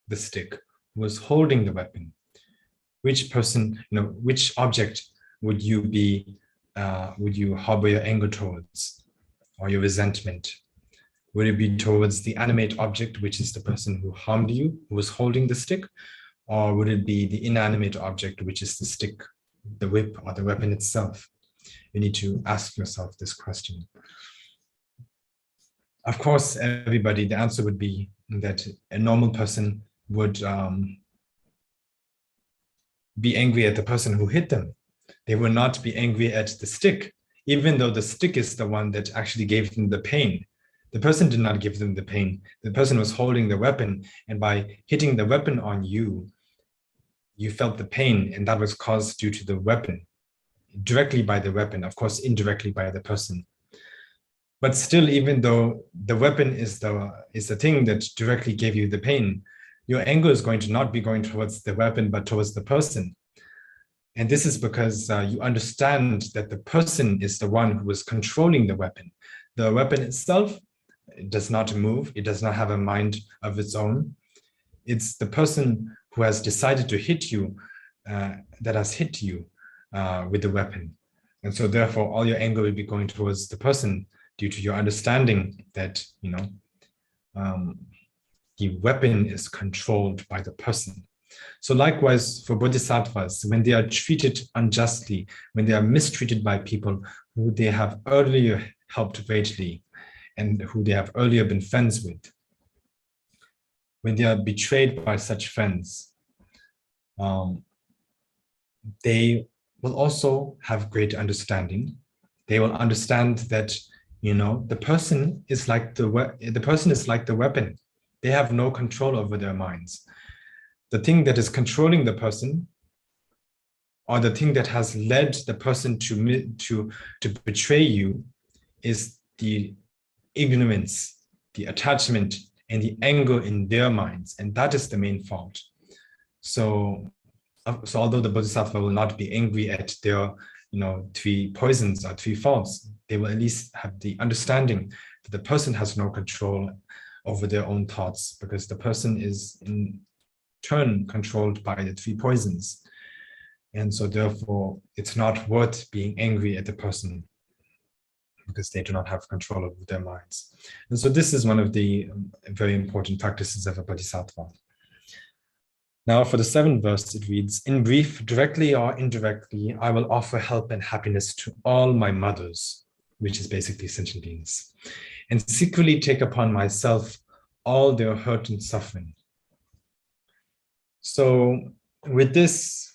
the stick, who was holding the weapon? Which person, which object would you harbor your anger towards, or your resentment? Would it be towards the animate object, which is the person who harmed you, who was holding the stick? Or would it be the inanimate object, which is the stick, the whip, or the weapon itself? You need to ask yourself this question. Of course, everybody, the answer would be that a normal person would be angry at the person who hit them. They will not be angry at the stick, even though the stick is the one that actually gave them the pain. The person did not give them the pain. The person was holding the weapon, and by hitting the weapon on you, you felt the pain, and that was caused due to the weapon, directly by the weapon, of course, indirectly by the person. But still, even though the weapon is the thing that directly gave you the pain, your anger is going to not be going towards the weapon, but towards the person. And this is because you understand that the person is the one who is controlling the weapon. The weapon itself does not move. It does not have a mind of its own. It's the person who has decided to hit you that has hit you with the weapon. And so therefore, all your anger will be going towards the person due to your understanding that, the weapon is controlled by the person. So likewise, for bodhisattvas, when they are treated unjustly, when they are mistreated by people who they have earlier helped greatly and who they have earlier been friends with, when they are betrayed by such friends, they will also have great understanding. They will understand that, the person is like the weapon. They have no control over their minds. The thing that is controlling the person, or the thing that has led the person to betray you, is the ignorance, the attachment, and the anger in their minds, and that is the main fault. So although the bodhisattva will not be angry at their, three poisons or three faults, they will at least have the understanding that the person has no control over their own thoughts, because the person is in turn controlled by the three poisons. And so therefore, it's not worth being angry at the person, because they do not have control over their minds. And so this is one of the very important practices of a bodhisattva. Now for the seventh verse, it reads, in brief, directly or indirectly, I will offer help and happiness to all my mothers, which is basically sentient beings, and secretly take upon myself all their hurt and suffering. So with this,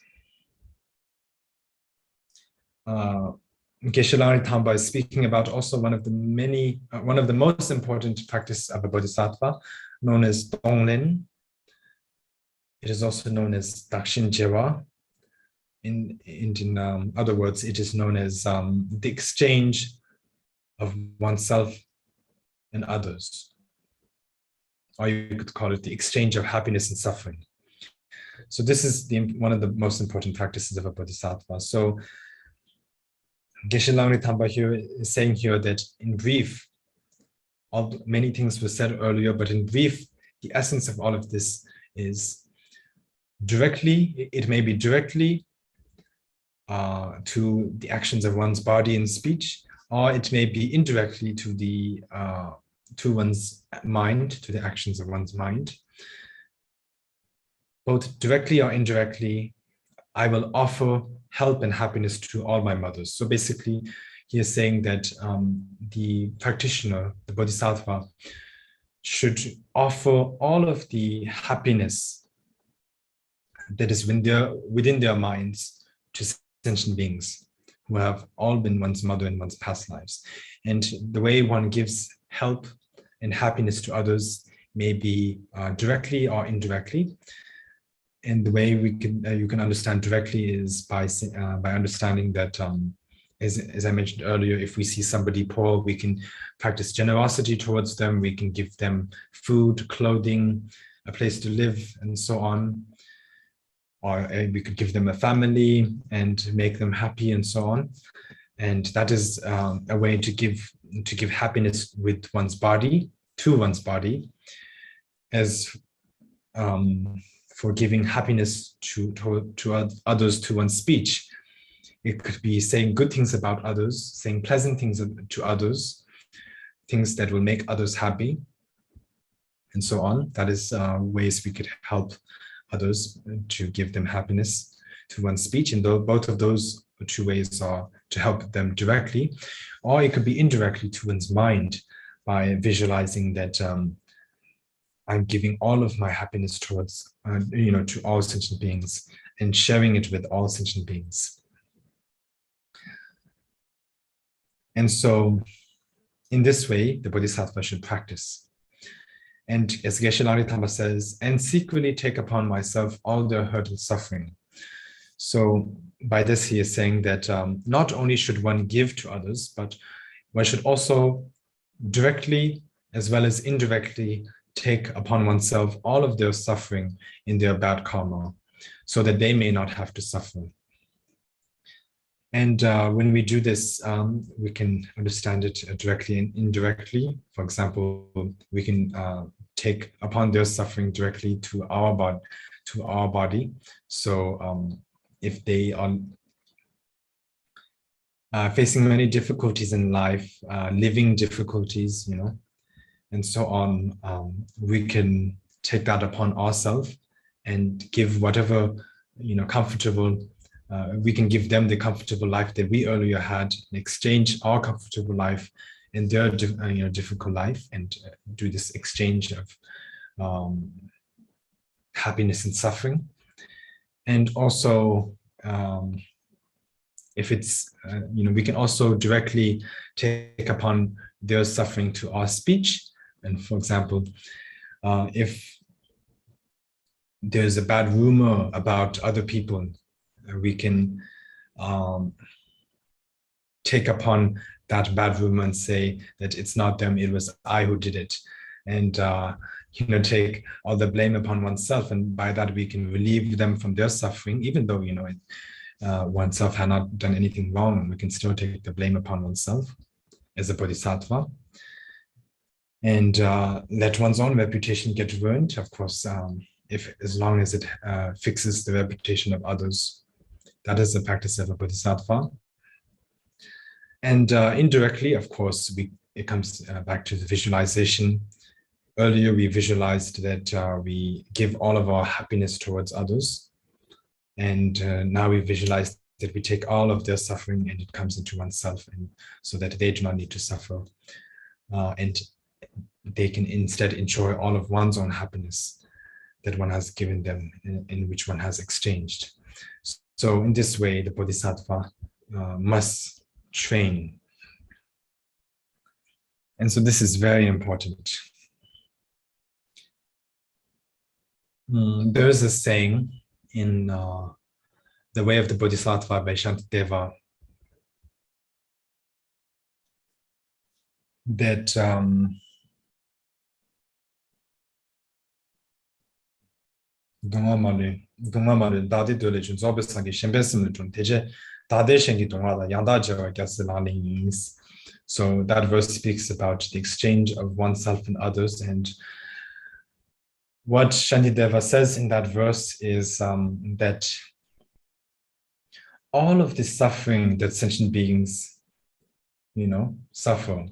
Geshe-la Thamba is speaking about also one of the most important practices of a bodhisattva, known as Tonglen. It is also known as Dakshin Jewa. In other words, it is known as the exchange of oneself and others. Or you could call it the exchange of happiness and suffering. So this is one of the most important practices of a bodhisattva. So Geshe-la Thamba here is saying here that in brief, many things were said earlier, but in brief, the essence of all of this is directly, it may be directly to the actions of one's body and speech, or it may be indirectly to one's mind, to the actions of one's mind. Both directly or indirectly, I will offer help and happiness to all my mothers. So basically, he is saying that the practitioner, the bodhisattva, should offer all of the happiness that is within their minds to sentient beings who have all been one's mother in one's past lives. And the way one gives help and happiness to others may be directly or indirectly. And the way you can understand directly is by understanding that, as I mentioned earlier, if we see somebody poor, we can practice generosity towards them. We can give them food, clothing, a place to live, and so on. Or we could give them a family and make them happy, and so on. And that is a way to give happiness with one's body, to one's body, as for giving happiness to others to one's speech. It could be saying good things about others, saying pleasant things to others, things that will make others happy, and so on. That is ways we could help others to give them happiness to one's speech. And both of those two ways are to help them directly, or it could be indirectly to one's mind by visualizing that I'm giving all of my happiness towards, to all sentient beings and sharing it with all sentient beings. And so in this way, the bodhisattva should practice. And as Geshe-la Thamba says, and secretly take upon myself all their hurt and suffering. So by this, he is saying that not only should one give to others, but one should also directly as well as indirectly take upon oneself all of their suffering in their bad karma, so that they may not have to suffer. And when we do this, we can understand it directly and indirectly. For example, we can take upon their suffering directly to our body. So if they are facing many difficulties in life, living difficulties, and so on, we can take that upon ourselves and give whatever, comfortable, we can give them the comfortable life that we earlier had, and exchange our comfortable life in their difficult life, and do this exchange of happiness and suffering. And also, if it's, we can also directly take upon their suffering to our speech. And for example, if there's a bad rumor about other people, we can take upon that bad rumor and say that it's not them, it was I who did it. And, take all the blame upon oneself. And by that, we can relieve them from their suffering, even though, oneself had not done anything wrong. We can still take the blame upon oneself as a bodhisattva. And let one's own reputation get ruined, of course, as long as it fixes the reputation of others. That is the practice of a bodhisattva. And indirectly, of course, it comes back to the visualization. earlier we visualized that we give all of our happiness towards others. And now we visualize that we take all of their suffering and it comes into oneself, and so that they do not need to suffer. And they can instead enjoy all of one's own happiness that one has given them, in which one has exchanged. So in this way, the Bodhisattva must train. And so this is very important. There is a saying in The Way of the Bodhisattva by Shantideva that so that verse speaks about the exchange of oneself and others. And what Shantideva says in that verse is that all of the suffering that sentient beings, suffer,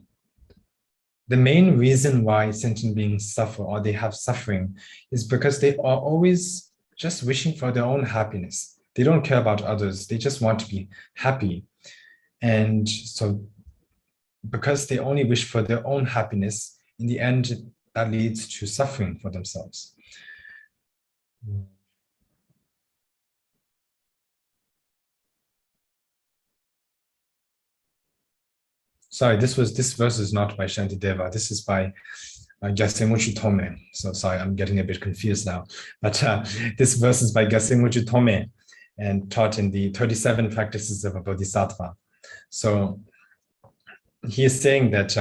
the main reason why sentient beings suffer or they have suffering is because they are always just wishing for their own happiness. They don't care about others. They just want to be happy. And so because they only wish for their own happiness, in the end, that leads to suffering for themselves. Sorry, this verse is not by Shantideva. This is by Gyatso Tome. So sorry, I'm getting a bit confused now. But this verse is by Gyatso Tome and taught in the 37 practices of a bodhisattva. So he is saying that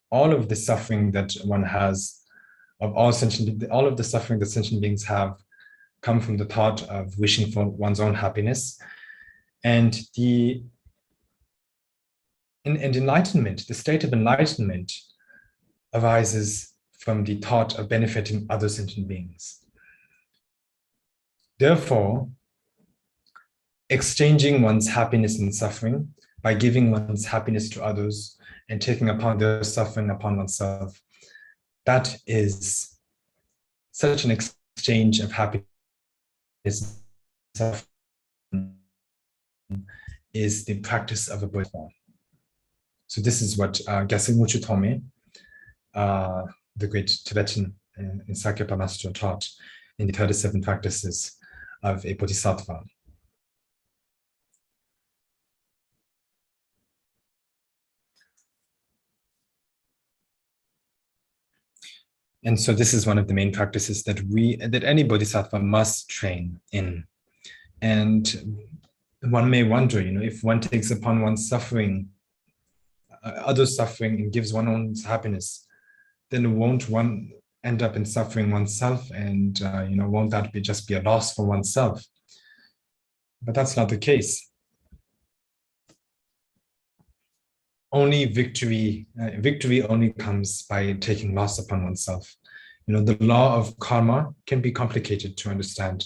all of the suffering that one has, all of the suffering that sentient beings have, come from the thought of wishing for one's own happiness. And enlightenment, the state of enlightenment, arises from the thought of benefiting other sentient beings. Therefore, exchanging one's happiness and suffering by giving one's happiness to others and taking upon their suffering upon oneself, that is such an exchange of happiness and suffering is the practice of a Buddha. So this is what Gyatso Tome, the great Tibetan and Sakya master, taught in the 37 practices of a bodhisattva. And so this is one of the main practices that any bodhisattva must train in. And one may wonder, if one takes upon one's suffering, others' suffering, and gives one's own happiness, then won't one end up in suffering oneself? And won't that just be a loss for oneself? But that's not the case. Only victory only comes by taking loss upon oneself. The law of karma can be complicated to understand,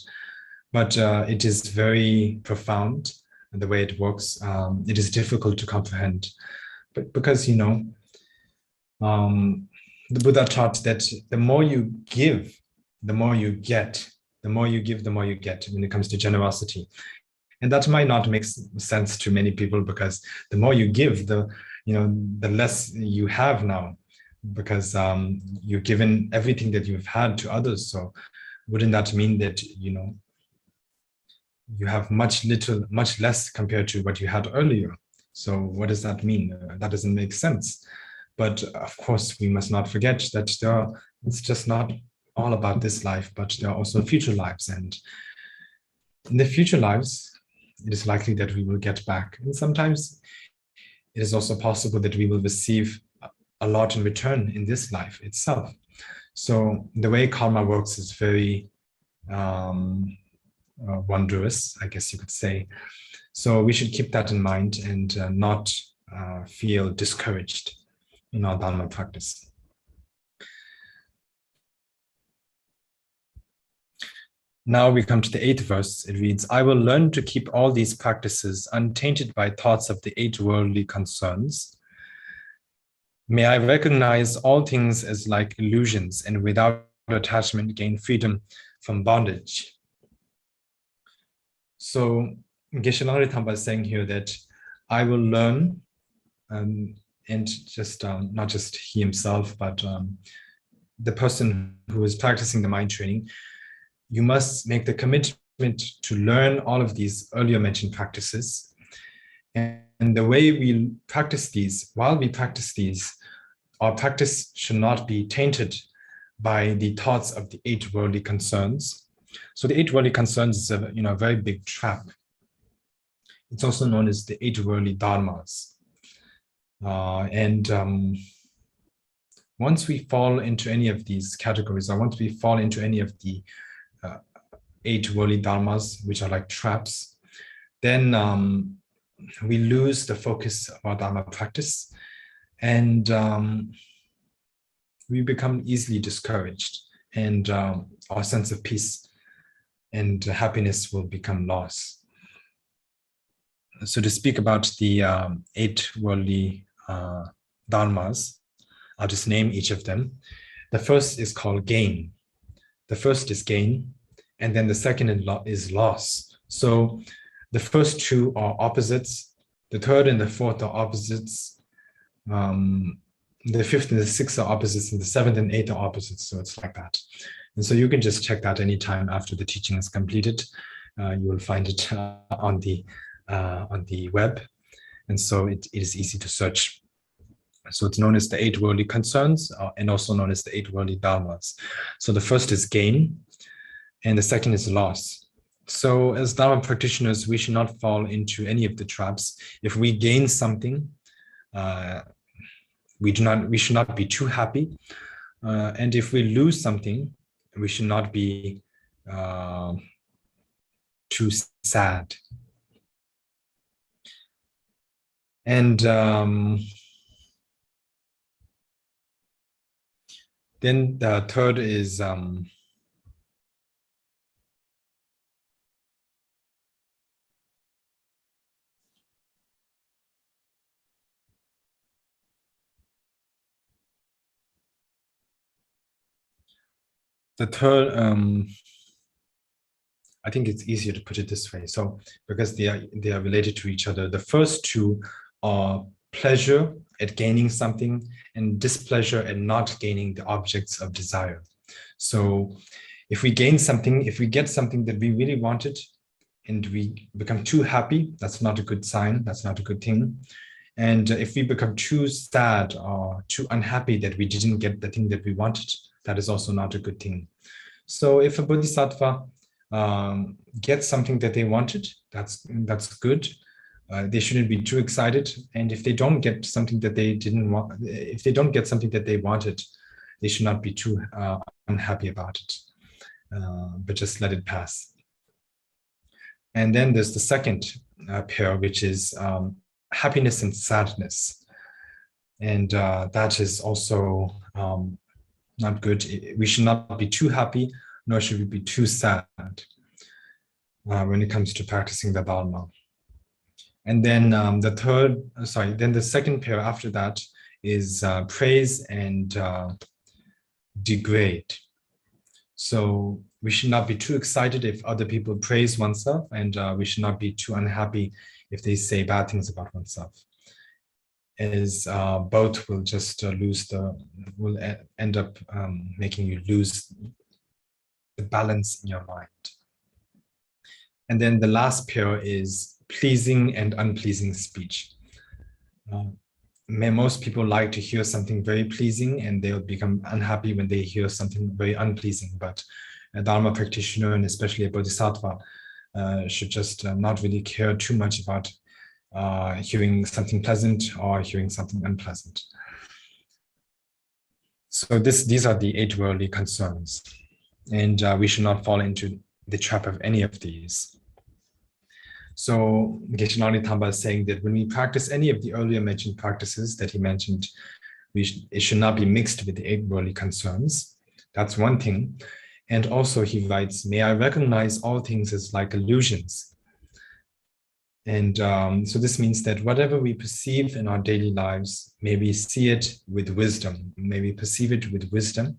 but it is very profound in the way it works. It is difficult to comprehend, but because the Buddha taught that the more you give, the more you get. The more you give, the more you get when it comes to generosity. And that might not make sense to many people, because the more you give, the less you have now, because you've given everything that you've had to others. So wouldn't that mean that you have much less compared to what you had earlier? So what does that mean? That doesn't make sense. But of course, we must not forget that it's just not all about this life, but there are also future lives. And in the future lives, it is likely that we will get back. And sometimes it is also possible that we will receive a lot in return in this life itself. So the way karma works is very wondrous, I guess you could say. So we should keep that in mind and not feel discouraged in our Dharma practice. Now we come to the 8th verse. It reads, I will learn to keep all these practices untainted by thoughts of the 8 worldly concerns. May I recognize all things as like illusions and without attachment gain freedom from bondage. So Geshe Langri is saying here that I will learn, and just not just he himself, but the person who is practicing the mind training, you must make the commitment to learn all of these earlier mentioned practices. And the way we practice these, while we practice these, our practice should not be tainted by the thoughts of the 8 worldly concerns. So the 8 worldly concerns is a very big trap. It's also known as the 8 worldly dharmas. Once we fall into any of these categories, or once we fall into any of the 8 worldly dharmas, which are like traps, then we lose the focus of our dharma practice, and we become easily discouraged, and our sense of peace and happiness will become lost. So to speak about the 8 worldly dharmas, I'll just name each of them. The first is called gain. The first is gain, and then the second is loss. So the first 2 are opposites. The third and the fourth are opposites. The fifth and the sixth are opposites, and the seventh and eighth are opposites. So it's like that. And so you can just check that anytime after the teaching is completed. You will find it on the web. And so it is easy to search. So it's known as the 8 worldly concerns, and also known as the 8 worldly dharmas. So the first is gain, and the second is loss. So as Dharma practitioners, we should not fall into any of the traps. If we gain something, we should not be too happy. And if we lose something, we should not be too sad. And then the third is the third, I think it's easier to put it this way. So because they are related to each other. The first 2 are pleasure at gaining something and displeasure at not gaining the objects of desire. So if we gain something, if we get something that we really wanted and we become too happy, that's not a good sign. That's not a good thing. And if we become too sad or too unhappy that we didn't get the thing that we wanted, that is also not a good thing. So if a bodhisattva gets something that they wanted, that's good. They shouldn't be too excited. And if they don't get something that they didn't want, if they don't get something that they wanted, they should not be too unhappy about it, but just let it pass. And then there's the second pair, which is happiness and sadness. And that is also not good. We should not be too happy, nor should we be too sad when it comes to practicing the Dharma. And then then the second pair after that is praise and degrade. So we should not be too excited if other people praise oneself, and we should not be too unhappy if they say bad things about oneself, as both will just will end up making you lose the balance in your mind. And then the last pair is pleasing and unpleasing speech. Most people like to hear something very pleasing, and they'll become unhappy when they hear something very unpleasing. But a Dharma practitioner, and especially a bodhisattva, should just not really care too much about hearing something pleasant or hearing something unpleasant. So these are the 8 worldly concerns, and we should not fall into the trap of any of these. So Geshe Langri is saying that when we practice any of the earlier mentioned practices that he mentioned, it should not be mixed with the 8 worldly concerns. That's one thing. And also he writes, may I recognize all things as like illusions. And so this means that whatever we perceive in our daily lives, may we see it with wisdom, may we perceive it with wisdom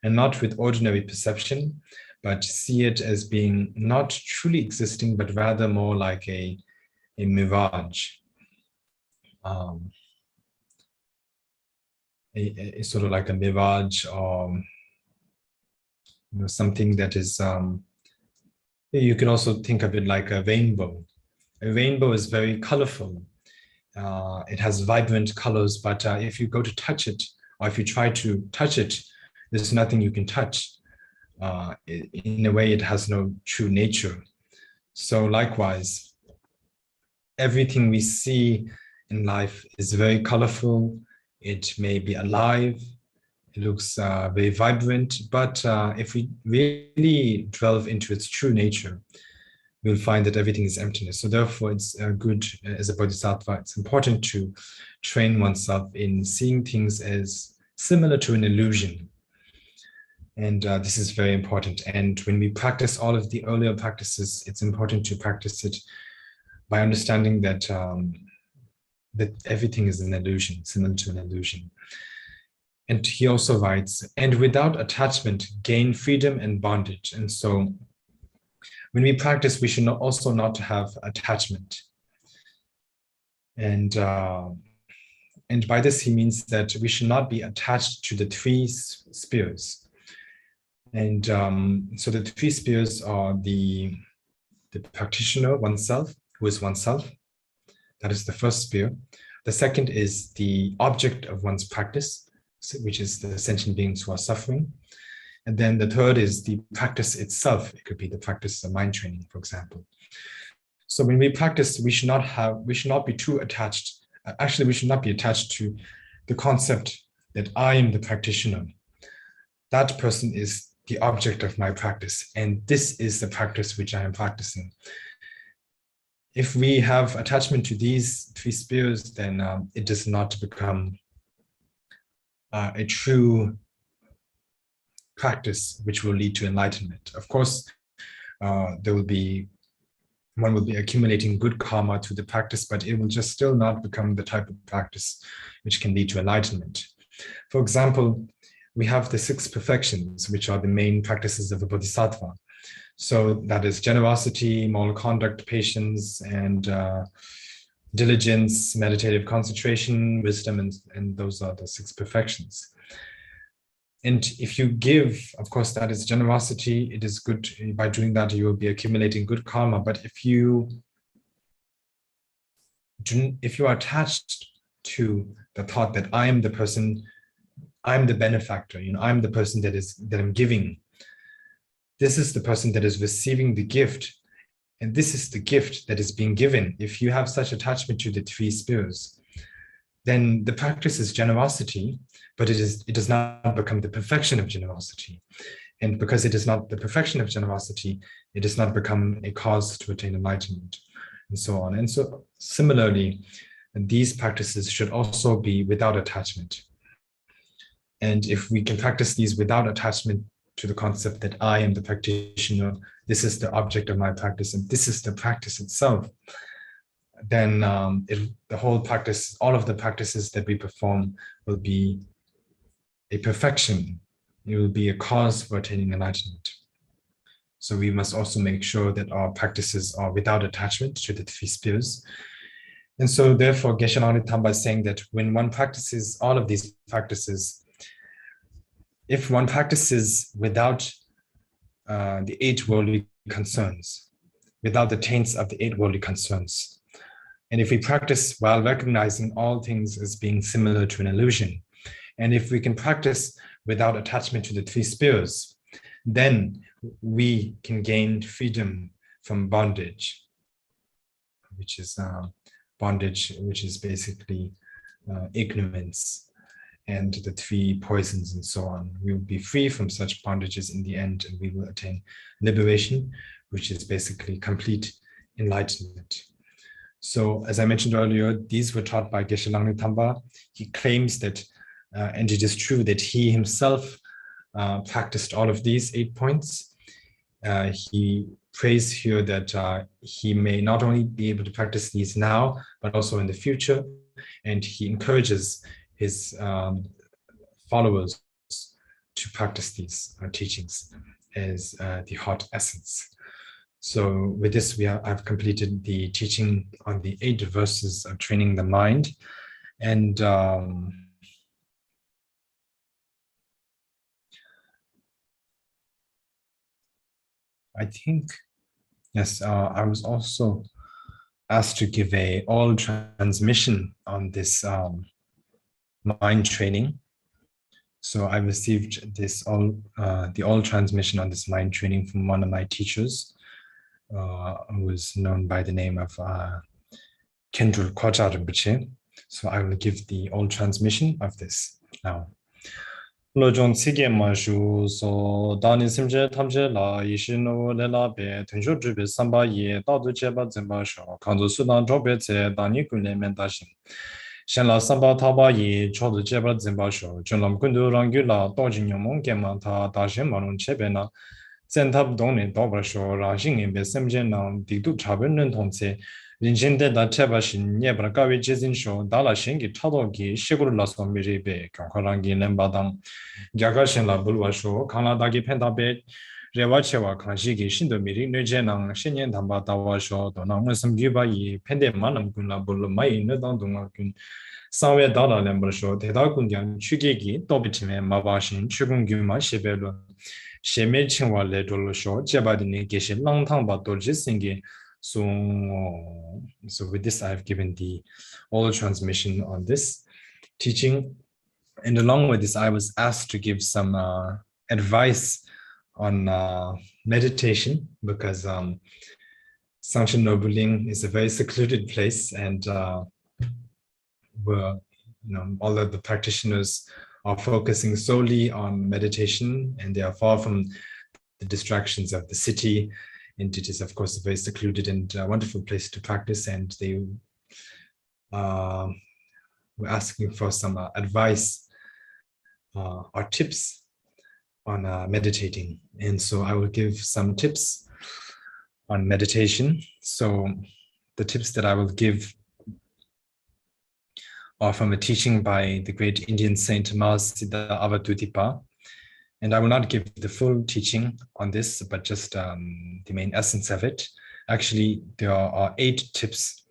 and not with ordinary perception, but see it as being not truly existing, but rather more like a mirage, a sort of like a mirage, or something that is, you could also think of it like a rainbow. A rainbow is very colorful. It has vibrant colors, but if you go to touch it, or if you try to touch it, there's nothing you can touch. In a way, it has no true nature. So likewise, everything we see in life is very colorful. It may be alive. It looks very vibrant, but if we really delve into its true nature, we'll find that everything is emptiness. So therefore, it's good as a bodhisattva. It's important to train oneself in seeing things as similar to an illusion. And this is very important. And when we practice all of the earlier practices, it's important to practice it by understanding that that everything is an illusion, similar to an illusion. And he also writes, and without attachment, gain freedom and bondage. And so when we practice, we should also not have attachment. And by this, he means that we should not be attached to the three spheres. And so the three spheres are the practitioner, oneself, who is oneself. That is the first sphere. The second is the object of one's practice, which is the sentient beings who are suffering. And then the third is the practice itself. It could be the practice of mind training, for example. So when we practice, we should not be too attached. Actually, we should not be attached to the concept that I am the practitioner. That person is the object of my practice, and this is the practice which I am practicing. If we have attachment to these three spheres, then it does not become a true practice which will lead to enlightenment. Of course, one will be accumulating good karma to the practice, but it will just still not become the type of practice which can lead to enlightenment. For example, we have the 6 perfections, which are the main practices of a bodhisattva. So that is generosity, moral conduct, patience, and diligence, meditative concentration, wisdom, and those are the 6 perfections. And if you give, of course, that is generosity. It is good. By doing that, you will be accumulating good karma. But if you are attached to the thought that I am the person, I'm the benefactor, I'm the person that I'm giving. This is the person that is receiving the gift. And this is the gift that is being given. If you have such attachment to the 3 spheres, then the practice is generosity, but it does not become the perfection of generosity. And because it is not the perfection of generosity, it does not become a cause to attain enlightenment, and so on. And so similarly, these practices should also be without attachment. And if we can practice these without attachment to the concept that I am the practitioner, this is the object of my practice, and this is the practice itself, then the whole practice, all of the practices that we perform will be a perfection. It will be a cause for attaining enlightenment. So we must also make sure that our practices are without attachment to the 3 spheres. And so therefore, Geshe Langri Tamba is saying that when one practices all of these practices, if one practices without the 8 worldly concerns, without the taints of the 8 worldly concerns, and if we practice while recognizing all things as being similar to an illusion, and if we can practice without attachment to the 3 spheres, then we can gain freedom from bondage, which is basically ignorance and the 3 poisons and so on. We will be free from such bondages in the end, and we will attain liberation, which is basically complete enlightenment. So as I mentioned earlier, these were taught by Geshe Langri Tamba. He claims that, and it is true that he himself practiced all of these 8 points. He prays here that he may not only be able to practice these now, but also in the future. And he encourages his followers to practice these teachings as the hot essence. So with this, I've completed the teaching on the 8 verses of training the mind. And I think, yes, I was also asked to give a oral transmission on this mind training. So I received this the oral transmission on this mind training from one of my teachers, who was known by the name of Kendra Kwaja Rinpoché. So I will give the oral transmission of this now. Lojong Tsige Mashu so Dani Simje Tamje La Ishino Lela Be Tenshu Dribe Samba Ye Dadu Jeba Zimba Sho Kanzo Sudan Drobe Tse Dani Kunle Mendashin Shenla Samba Taba Ye Chodu Jeba Zimba Sho Junlam Kundu Rangula Dojin Yomon Gema Ta Dashin Marun Chebena Zentab Doni Dobra Sho Rajing in Be Simje Nam Didu Chabun Tongse Rinjinde Da Cheba Shin Yebra Gawi Jizin Sho Dala Shingi Tadogi Shiguru Laso Miribe Kankarangi Lembadang Jagashin la Bulwasho, Kanadagi Pentabe, Rewachewa Kanshiki Shindomiri, Nujenang, Shinyan Tamba Tawasho, Donang Musum Gibai, Pende Manam Kunla Bulu Mai, Nedandunga, Sawe Dala Lembrasho, Tedakundian, Chugegi, Dobitime, Mabashin, Chugunguma, Shebelu, Sheme Chinwa Ledolosho, Jabadini Geshin, Lang Tamba Doljisingi. So with this, I've given the oral transmission on this teaching. And along with this, I was asked to give some advice on meditation, because Sangchen Norbu Ling is a very secluded place, and all of the practitioners are focusing solely on meditation, and they are far from the distractions of the city. And it is, of course, a very secluded and wonderful place to practice. And they were asking for some advice or tips on meditating. And so I will give some tips on meditation. So the tips that I will give are from a teaching by the great Indian saint Mahasiddha Avathutipa. And I will not give the full teaching on this, but just the main essence of it. Actually, there are 8 tips,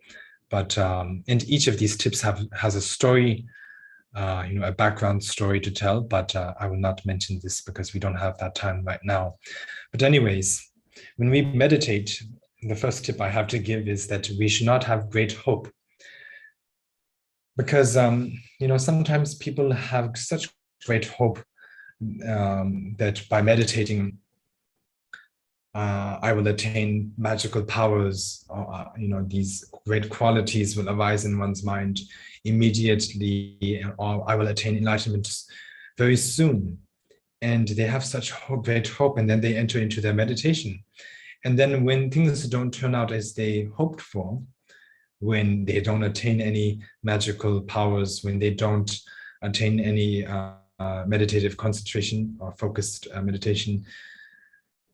but and each of these tips has a story, a background story to tell, but I will not mention this because we don't have that time right now. But anyways, when we meditate, the first tip I have to give is that we should not have great hope. Because, sometimes people have such great hope that by meditating, I will attain magical powers, or these great qualities will arise in one's mind immediately, or I will attain enlightenment very soon. And they have such great hope, and then they enter into their meditation. And then when things don't turn out as they hoped for, when they don't attain any magical powers, when they don't attain any meditative concentration or focused meditation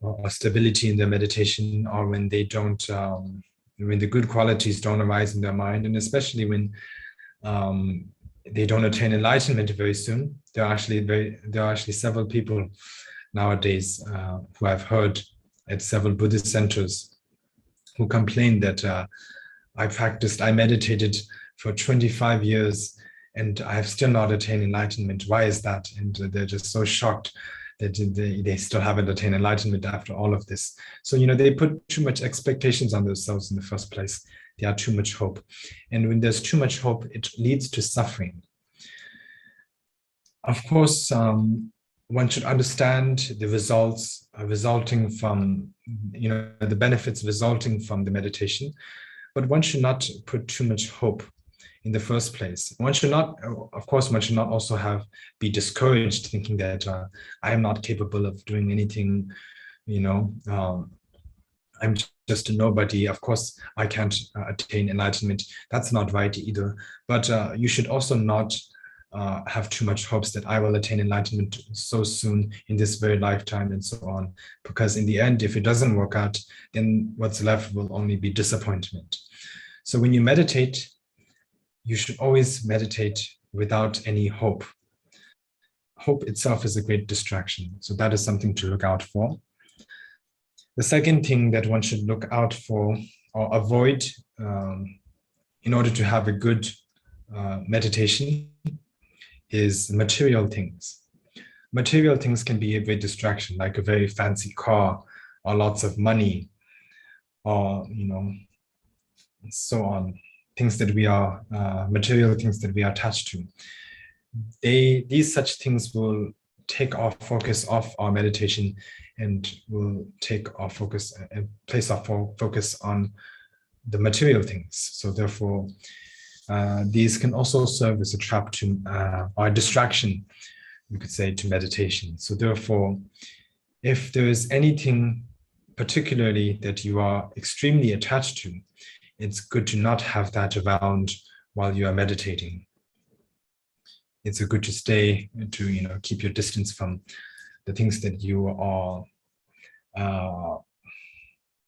or stability in their meditation, or when they don't, when the good qualities don't arise in their mind, and especially when they don't attain enlightenment very soon. There are actually several people nowadays who I've heard at several Buddhist centers who complain that I meditated for 25 years and I have still not attained enlightenment. Why is that? And they're just so shocked that they still haven't attained enlightenment after all of this. So, they put too much expectations on themselves in the first place. They are too much hope. And when there's too much hope, it leads to suffering. Of course, one should understand the results resulting from, the benefits resulting from the meditation, but one should not put too much hope in the first place. One should not also be discouraged, thinking that I am not capable of doing anything, I'm just a nobody. Of course, I can't attain enlightenment. That's not right either. But you should also not have too much hopes that I will attain enlightenment so soon in this very lifetime and so on. Because in the end, if it doesn't work out, then what's left will only be disappointment. So when you meditate, you should always meditate without any hope. Hope itself is a great distraction. So that is something to look out for. The second thing that one should look out for or avoid in order to have a good meditation is material things. Material things can be a great distraction, like a very fancy car or lots of money or, so on. Things that we are, material things that we are attached to. These such things will take our focus off our meditation and will take our focus and place our focus on the material things. So therefore, these can also serve as a trap to or a distraction, you could say, to meditation. So therefore, if there is anything particularly that you are extremely attached to, it's good to not have that around while you are meditating. It's good to stay, to keep your distance from the things that you are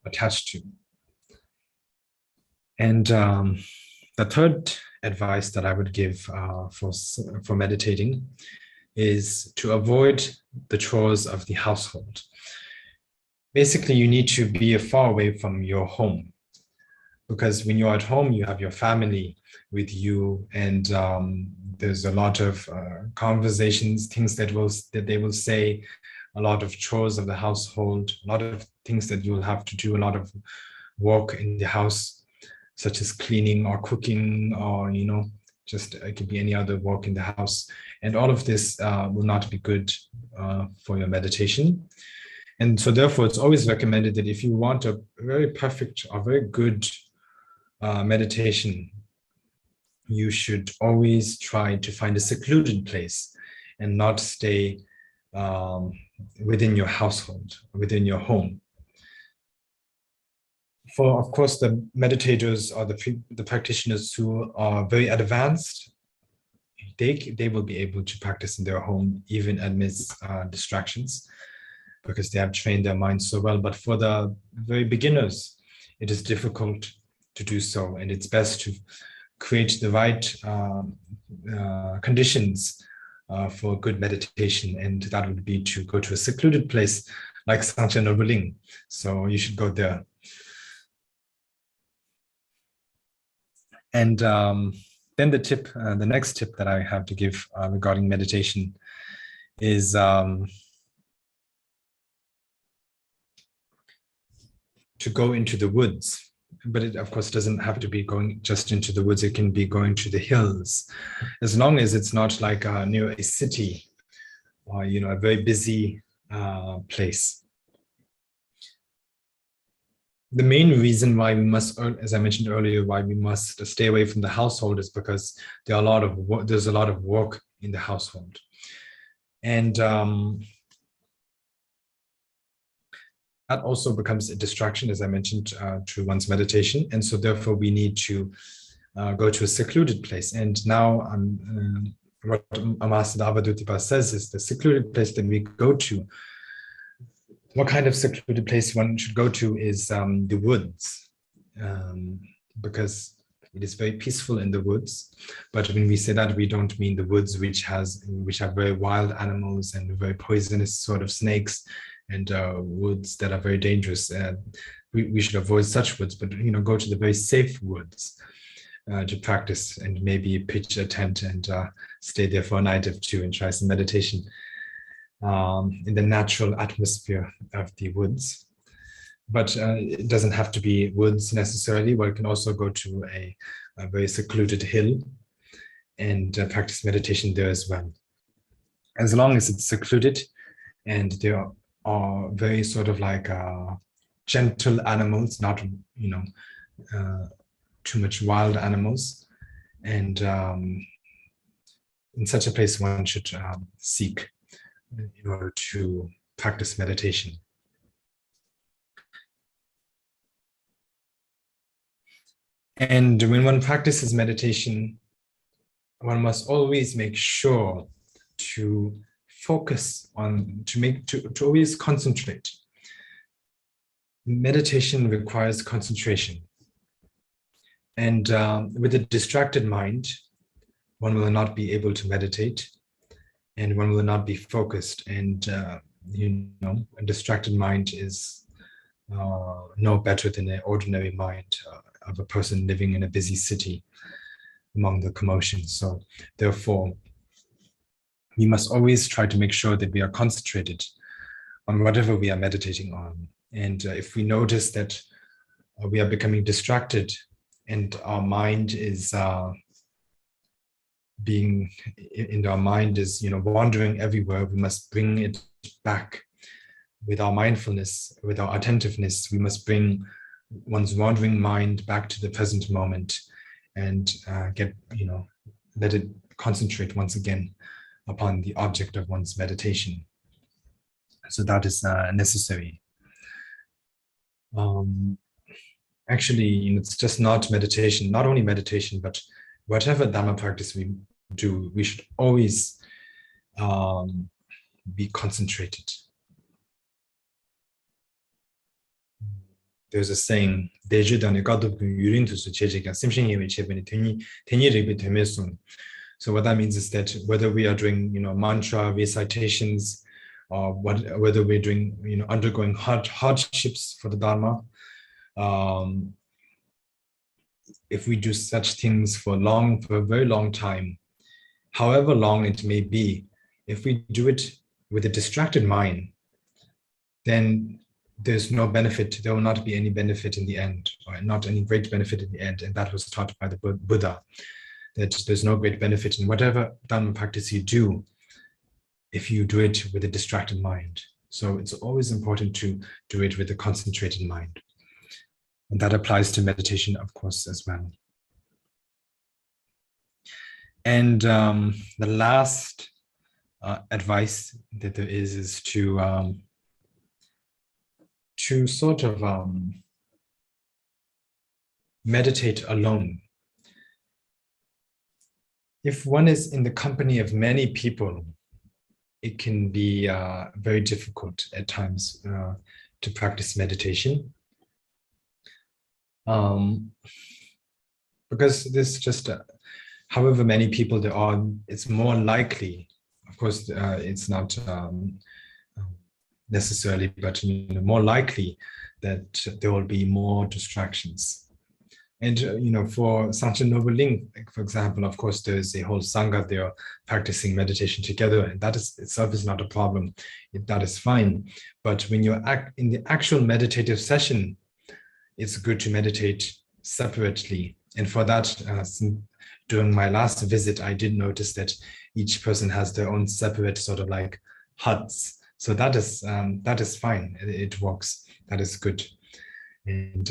attached to. And the third advice that I would give for meditating is to avoid the chores of the household. Basically, you need to be far away from your home, because when you're at home, you have your family with you, and there's a lot of conversations, things that they will say, a lot of chores of the household, a lot of things that you will have to do, a lot of work in the house, such as cleaning or cooking, or just it could be any other work in the house, and all of this will not be good for your meditation. And so therefore, it's always recommended that if you want a very perfect or very good meditation, you should always try to find a secluded place and not stay within your household, within your home. For, of course, the meditators or the practitioners who are very advanced, they will be able to practice in their home even amidst distractions, because they have trained their minds so well. But for the very beginners, it is difficult to do so, and it's best to create the right conditions for good meditation, and that would be to go to a secluded place like Sangchen Norbu Ling. So you should go there. And then the next tip that I have to give regarding meditation is to go into the woods. But it, of course, doesn't have to be going just into the woods. It can be going to the hills, as long as it's not like near a city or, a very busy place. The main reason why we must, as I mentioned earlier, why we must stay away from the household is because there's a lot of work in the household. And that also becomes a distraction, as I mentioned, to one's meditation. And so therefore we need to go to a secluded place. And now what Master Avadutipa says is the secluded place that we go to. What kind of secluded place one should go to is the woods, because it is very peaceful in the woods. But when we say that, we don't mean the woods which have very wild animals and very poisonous sort of snakes, and woods that are very dangerous. We should avoid such woods, but go to the very safe woods to practice, and maybe pitch a tent and stay there for a night or two and try some meditation in the natural atmosphere of the woods. But it doesn't have to be woods necessarily. One can also go to a very secluded hill and practice meditation there as well. As long as it's secluded and there are very sort of like gentle animals, not too much wild animals, and in such a place one should seek in order to practice meditation. And when one practices meditation, one must always make sure to focus on, to always concentrate. Meditation requires concentration. And with a distracted mind, one will not be able to meditate, and one will not be focused. And, a distracted mind is no better than an ordinary mind of a person living in a busy city among the commotions. So therefore, we must always try to make sure that we are concentrated on whatever we are meditating on. And if we notice that we are becoming distracted and our mind is wandering everywhere, we must bring it back with our mindfulness, with our attentiveness. We must bring one's wandering mind back to the present moment and let it concentrate once again upon the object of one's meditation. So that is necessary. Actually, it's just not meditation, not only meditation, but whatever Dharma practice we do, we should always be concentrated. There's a saying, so what that means is that whether we are doing, mantra recitations, or whether we're doing, undergoing hardships for the Dharma, if we do such things for a very long time, however long it may be, if we do it with a distracted mind, then there's no benefit. There will not be any benefit in the end, or not any great benefit in the end. And that was taught by the Buddha, that there's no great benefit in whatever Dharma practice you do if you do it with a distracted mind. So it's always important to do it with a concentrated mind. And that applies to meditation, of course, as well. And the last advice that there is to sort of meditate alone. If one is in the company of many people, it can be very difficult at times to practice meditation. Because there's just, however many people there are, it's more likely, of course, it's not necessarily, but more likely that there will be more distractions. And for Sangchen Norbu Ling, for example, of course, there's a whole Sangha there practicing meditation together, and that is itself is not a problem. That is fine. But when you're in the actual meditative session, it's good to meditate separately. And for that, during my last visit, I did notice that each person has their own separate sort of like huts. So that is fine. It works. That is good. And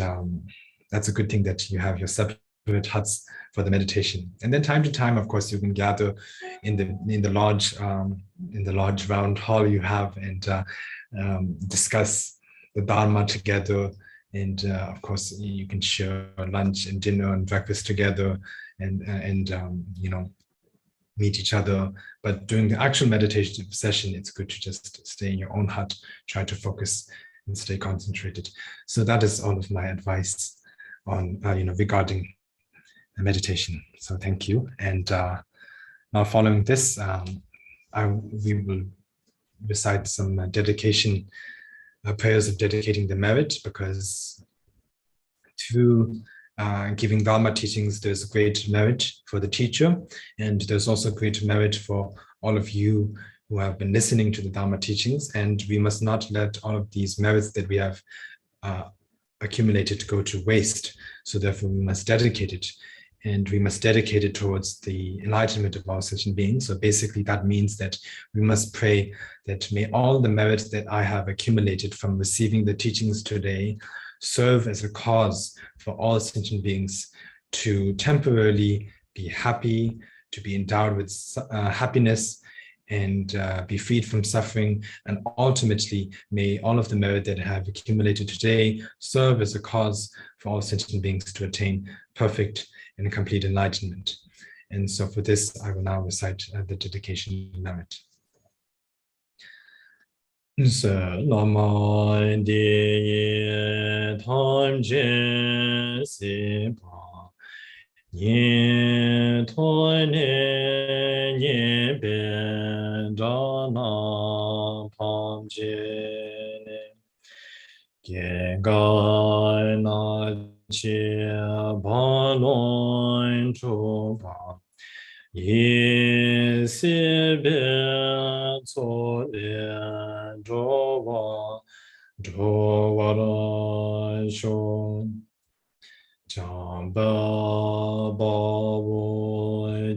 that's a good thing that you have your separate huts for the meditation. And then time to time, of course, you can gather in the large round hall you have and discuss the Dharma together. And of course, you can share lunch and dinner and breakfast together, and meet each other. But during the actual meditation session, it's good to just stay in your own hut, try to focus and stay concentrated. So that is all of my advice on regarding meditation. So thank you. And now following this, we will recite some dedication prayers of dedicating the merit, because through giving Dharma teachings, there's great merit for the teacher, and there's also great merit for all of you who have been listening to the Dharma teachings. And we must not let all of these merits that we have accumulated go to waste. So therefore, we must dedicate it, and we must dedicate it towards the enlightenment of all sentient beings. So basically, that means that we must pray that may all the merits that I have accumulated from receiving the teachings today serve as a cause for all sentient beings to temporarily be happy, to be endowed with happiness, and be freed from suffering. And ultimately, may all of the merit that I have accumulated today serve as a cause for all sentient beings to attain perfect and complete enlightenment. And so for this, I will now recite the dedication merit. Se lama di tam je si pa ni to ne ni be da na pam je ge ga na che ba lo chu pa yi si be co le zhou wa ran xiong jiang ba ba wu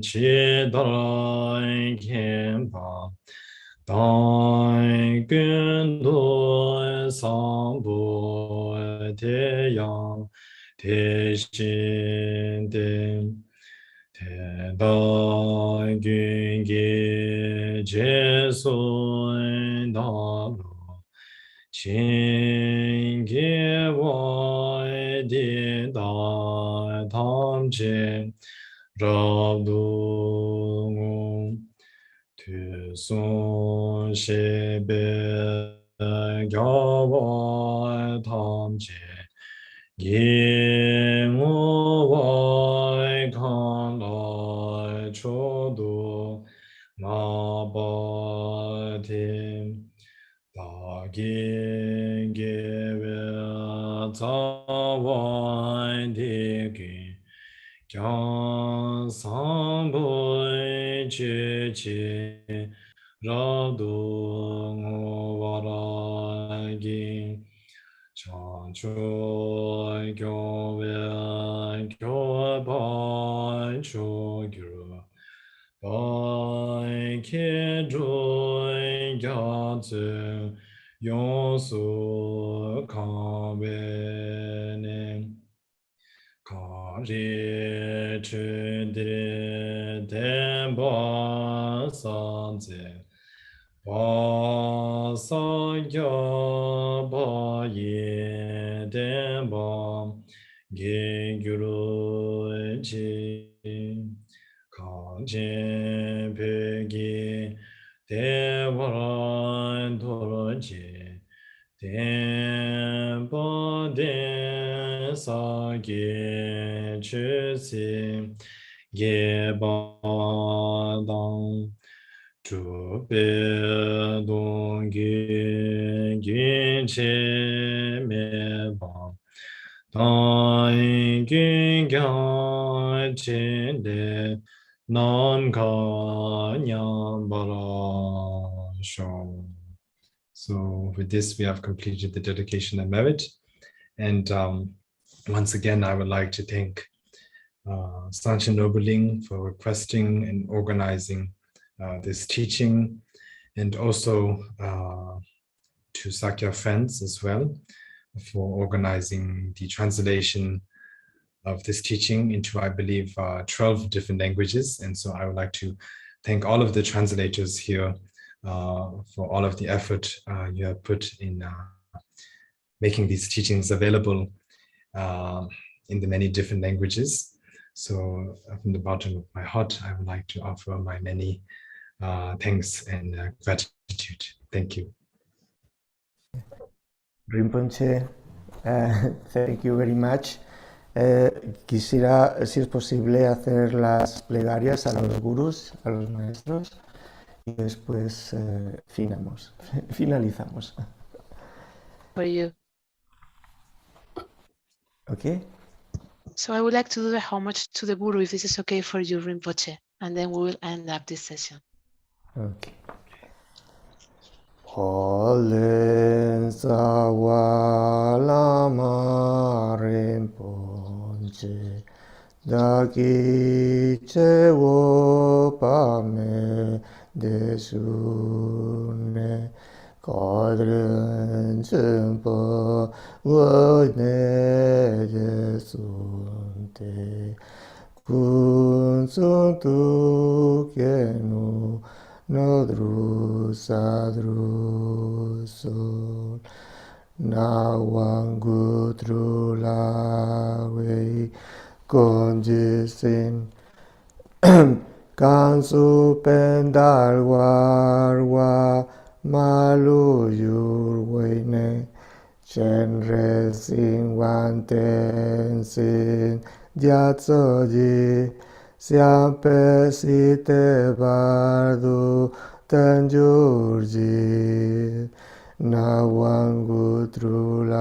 qi dan qian ba dan gun du sang bu te yang te xin de te da gun ge je sun da lu qin ge wa di da tam je ra du ngu tu sun she be ga wa tam je ye mo wai kan lai cho du ma ba ti da ge ge we za wai di ge kyang sang boi che che ra du ngo wa ra gi chang chu gyo we gyo ba chu gyu ba ke zhu ya zi yong su kang we ne ka ri chu di den ba san zi ba sa ya ba ye den ba ge gyu ru chi ka jen pe gi de wa ran to ro ji den ba den sa ge chu si ge ba dang zhu be dong ge gin che me ba dang gin gyang chen de nam ka nyam ba la shong. So with this, we have completed the dedication and merit. And once again, I would like to thank Sangchen Norbu Ling for requesting and organizing this teaching, and also to Sakya friends as well for organizing the translation of this teaching into, I believe, 12 different languages. And so I would like to thank all of the translators here for all of the effort you have put in making these teachings available in the many different languages. So from the bottom of my heart, I would like to offer my many thanks and gratitude. Thank you. Rinpoché, thank you very much. Quisiera, si es posible, hacer las plegarias a los gurús, a los maestros, y después finalizamos. For you. Okay? So I would like to do the homage to the Guru, if this is okay for you, Rinpoche, and then we will end up this session. Okay. Olen sawa lama Rinpoche daki chewo pame desune kadren chenpo wone desunte kun sun tu kenu Nodru sadru sol Nawangutru lawe konjisin Kansu pendal warwa malu yurwene chen re sin wan ten sin diatsoji siampe si te bardu tenjurji na wangu trularin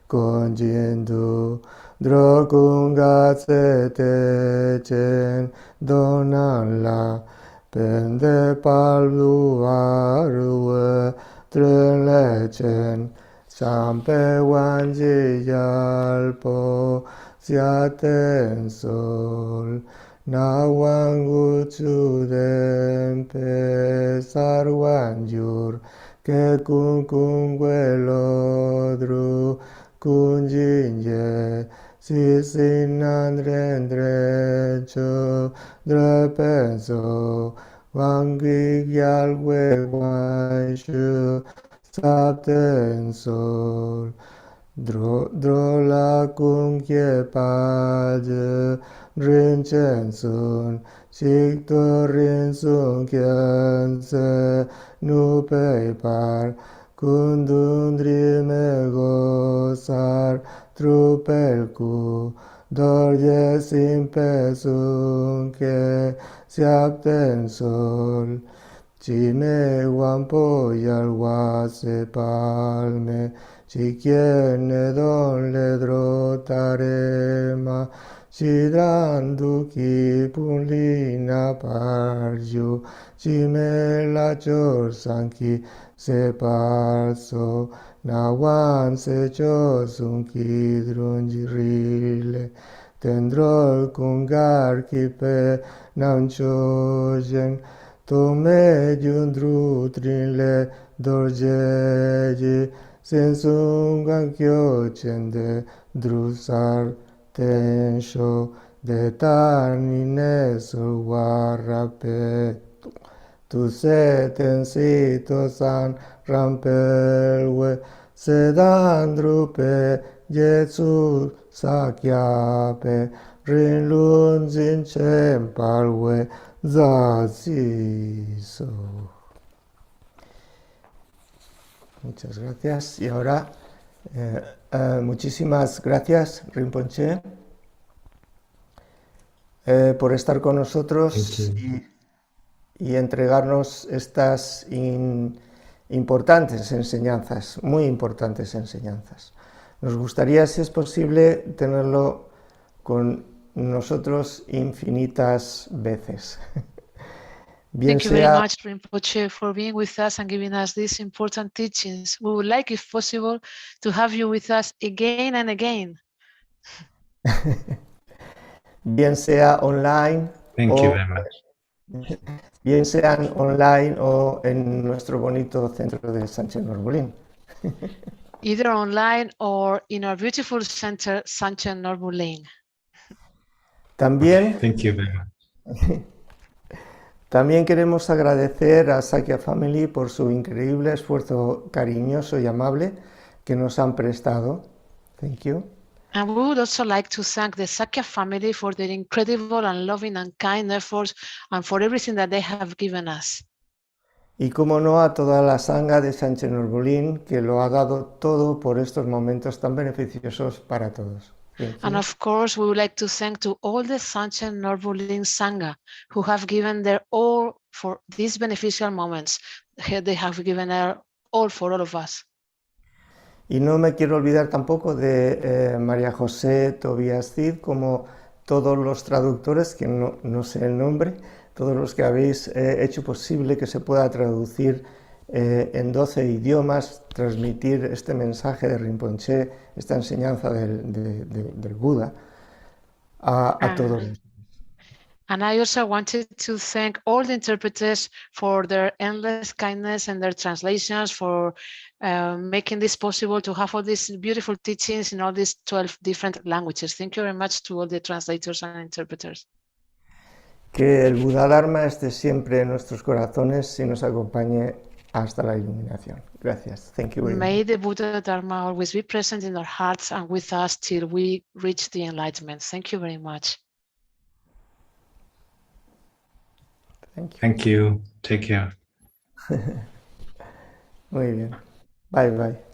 konjindu drogunga te chen donan la pende paldu arwe trele chen sampe wanji yalpo siaten sol na wangu chuden pesar wanjur que kun welodru kunjinye si sinan rendrecho drepenso wangi gyalwe wanshu sapten sol drola kunkye paje rinchen sun sikto rinsun kyense nupe par kundundri me gozar trupelku dorje simpe sun que siapten sol Chime wampo yalwa se palme chikiene don le drotarema chidrandu ki punlina parju chime la chorsanki se parso nawan se chosunki drunjirile tendrol kungar kipe nanchojen Tome yundru trinle dorjeji sensungan kyo chende drusar tensho de tarnine surwarape tu se tensito san rampelwe sedan drupe Jesu sakyape rinlun zinchen palwe Zaziso. Muchas gracias. Y ahora, muchísimas gracias, Rinpoché, por estar con nosotros y entregarnos estas importantes enseñanzas, muy importantes enseñanzas. Nos gustaría, si es posible, tenerlo con nosotros infinitas veces. Thank you very much, Rinpoche, for being with us and giving us these important teachings. We would like, if possible, to have you with us again and again. Bien sea online, Thank you very much. Bien sean online o en nuestro bonito centro de Sangchen Norbu Ling. Either online or in our beautiful center, Sangchen Norbu Ling. También, Thank you very much. También queremos agradecer a Sakya Family por su increíble esfuerzo cariñoso y amable que nos han prestado. Thank you. And we would also like to thank the Sakya family for their incredible and loving and kind efforts and for everything that they have given us. Y como no, a toda la Asanga de Sangchen Norbu Ling, que lo ha dado todo por estos momentos tan beneficiosos para todos. And of course, we would like to thank to all the Sangchen Norbu Ling Sangha who have given their all for these beneficial moments. They have given their all for all of us. Y no me quiero olvidar tampoco de María José Tobías Cid, como todos los traductores, que no sé el nombre, todos los que habéis hecho posible que se pueda traducir en 12 idiomas, transmitir este mensaje de Rinpoché, esta enseñanza del Buda a todos. And I also wanted to thank all the interpreters for their endless kindness and their translations, for making this possible to have all these beautiful teachings in all these 12 different languages. Thank you very much to all the translators and interpreters. Que el Buda Dharma esté siempre en nuestros corazones y nos acompañe hasta la iluminación. Gracias. Thank you very much. May the Buddha Dharma always be present in our hearts and with us till we reach the enlightenment. Thank you very much. Thank you. Thank you. Take care. Muy bien. Bye bye.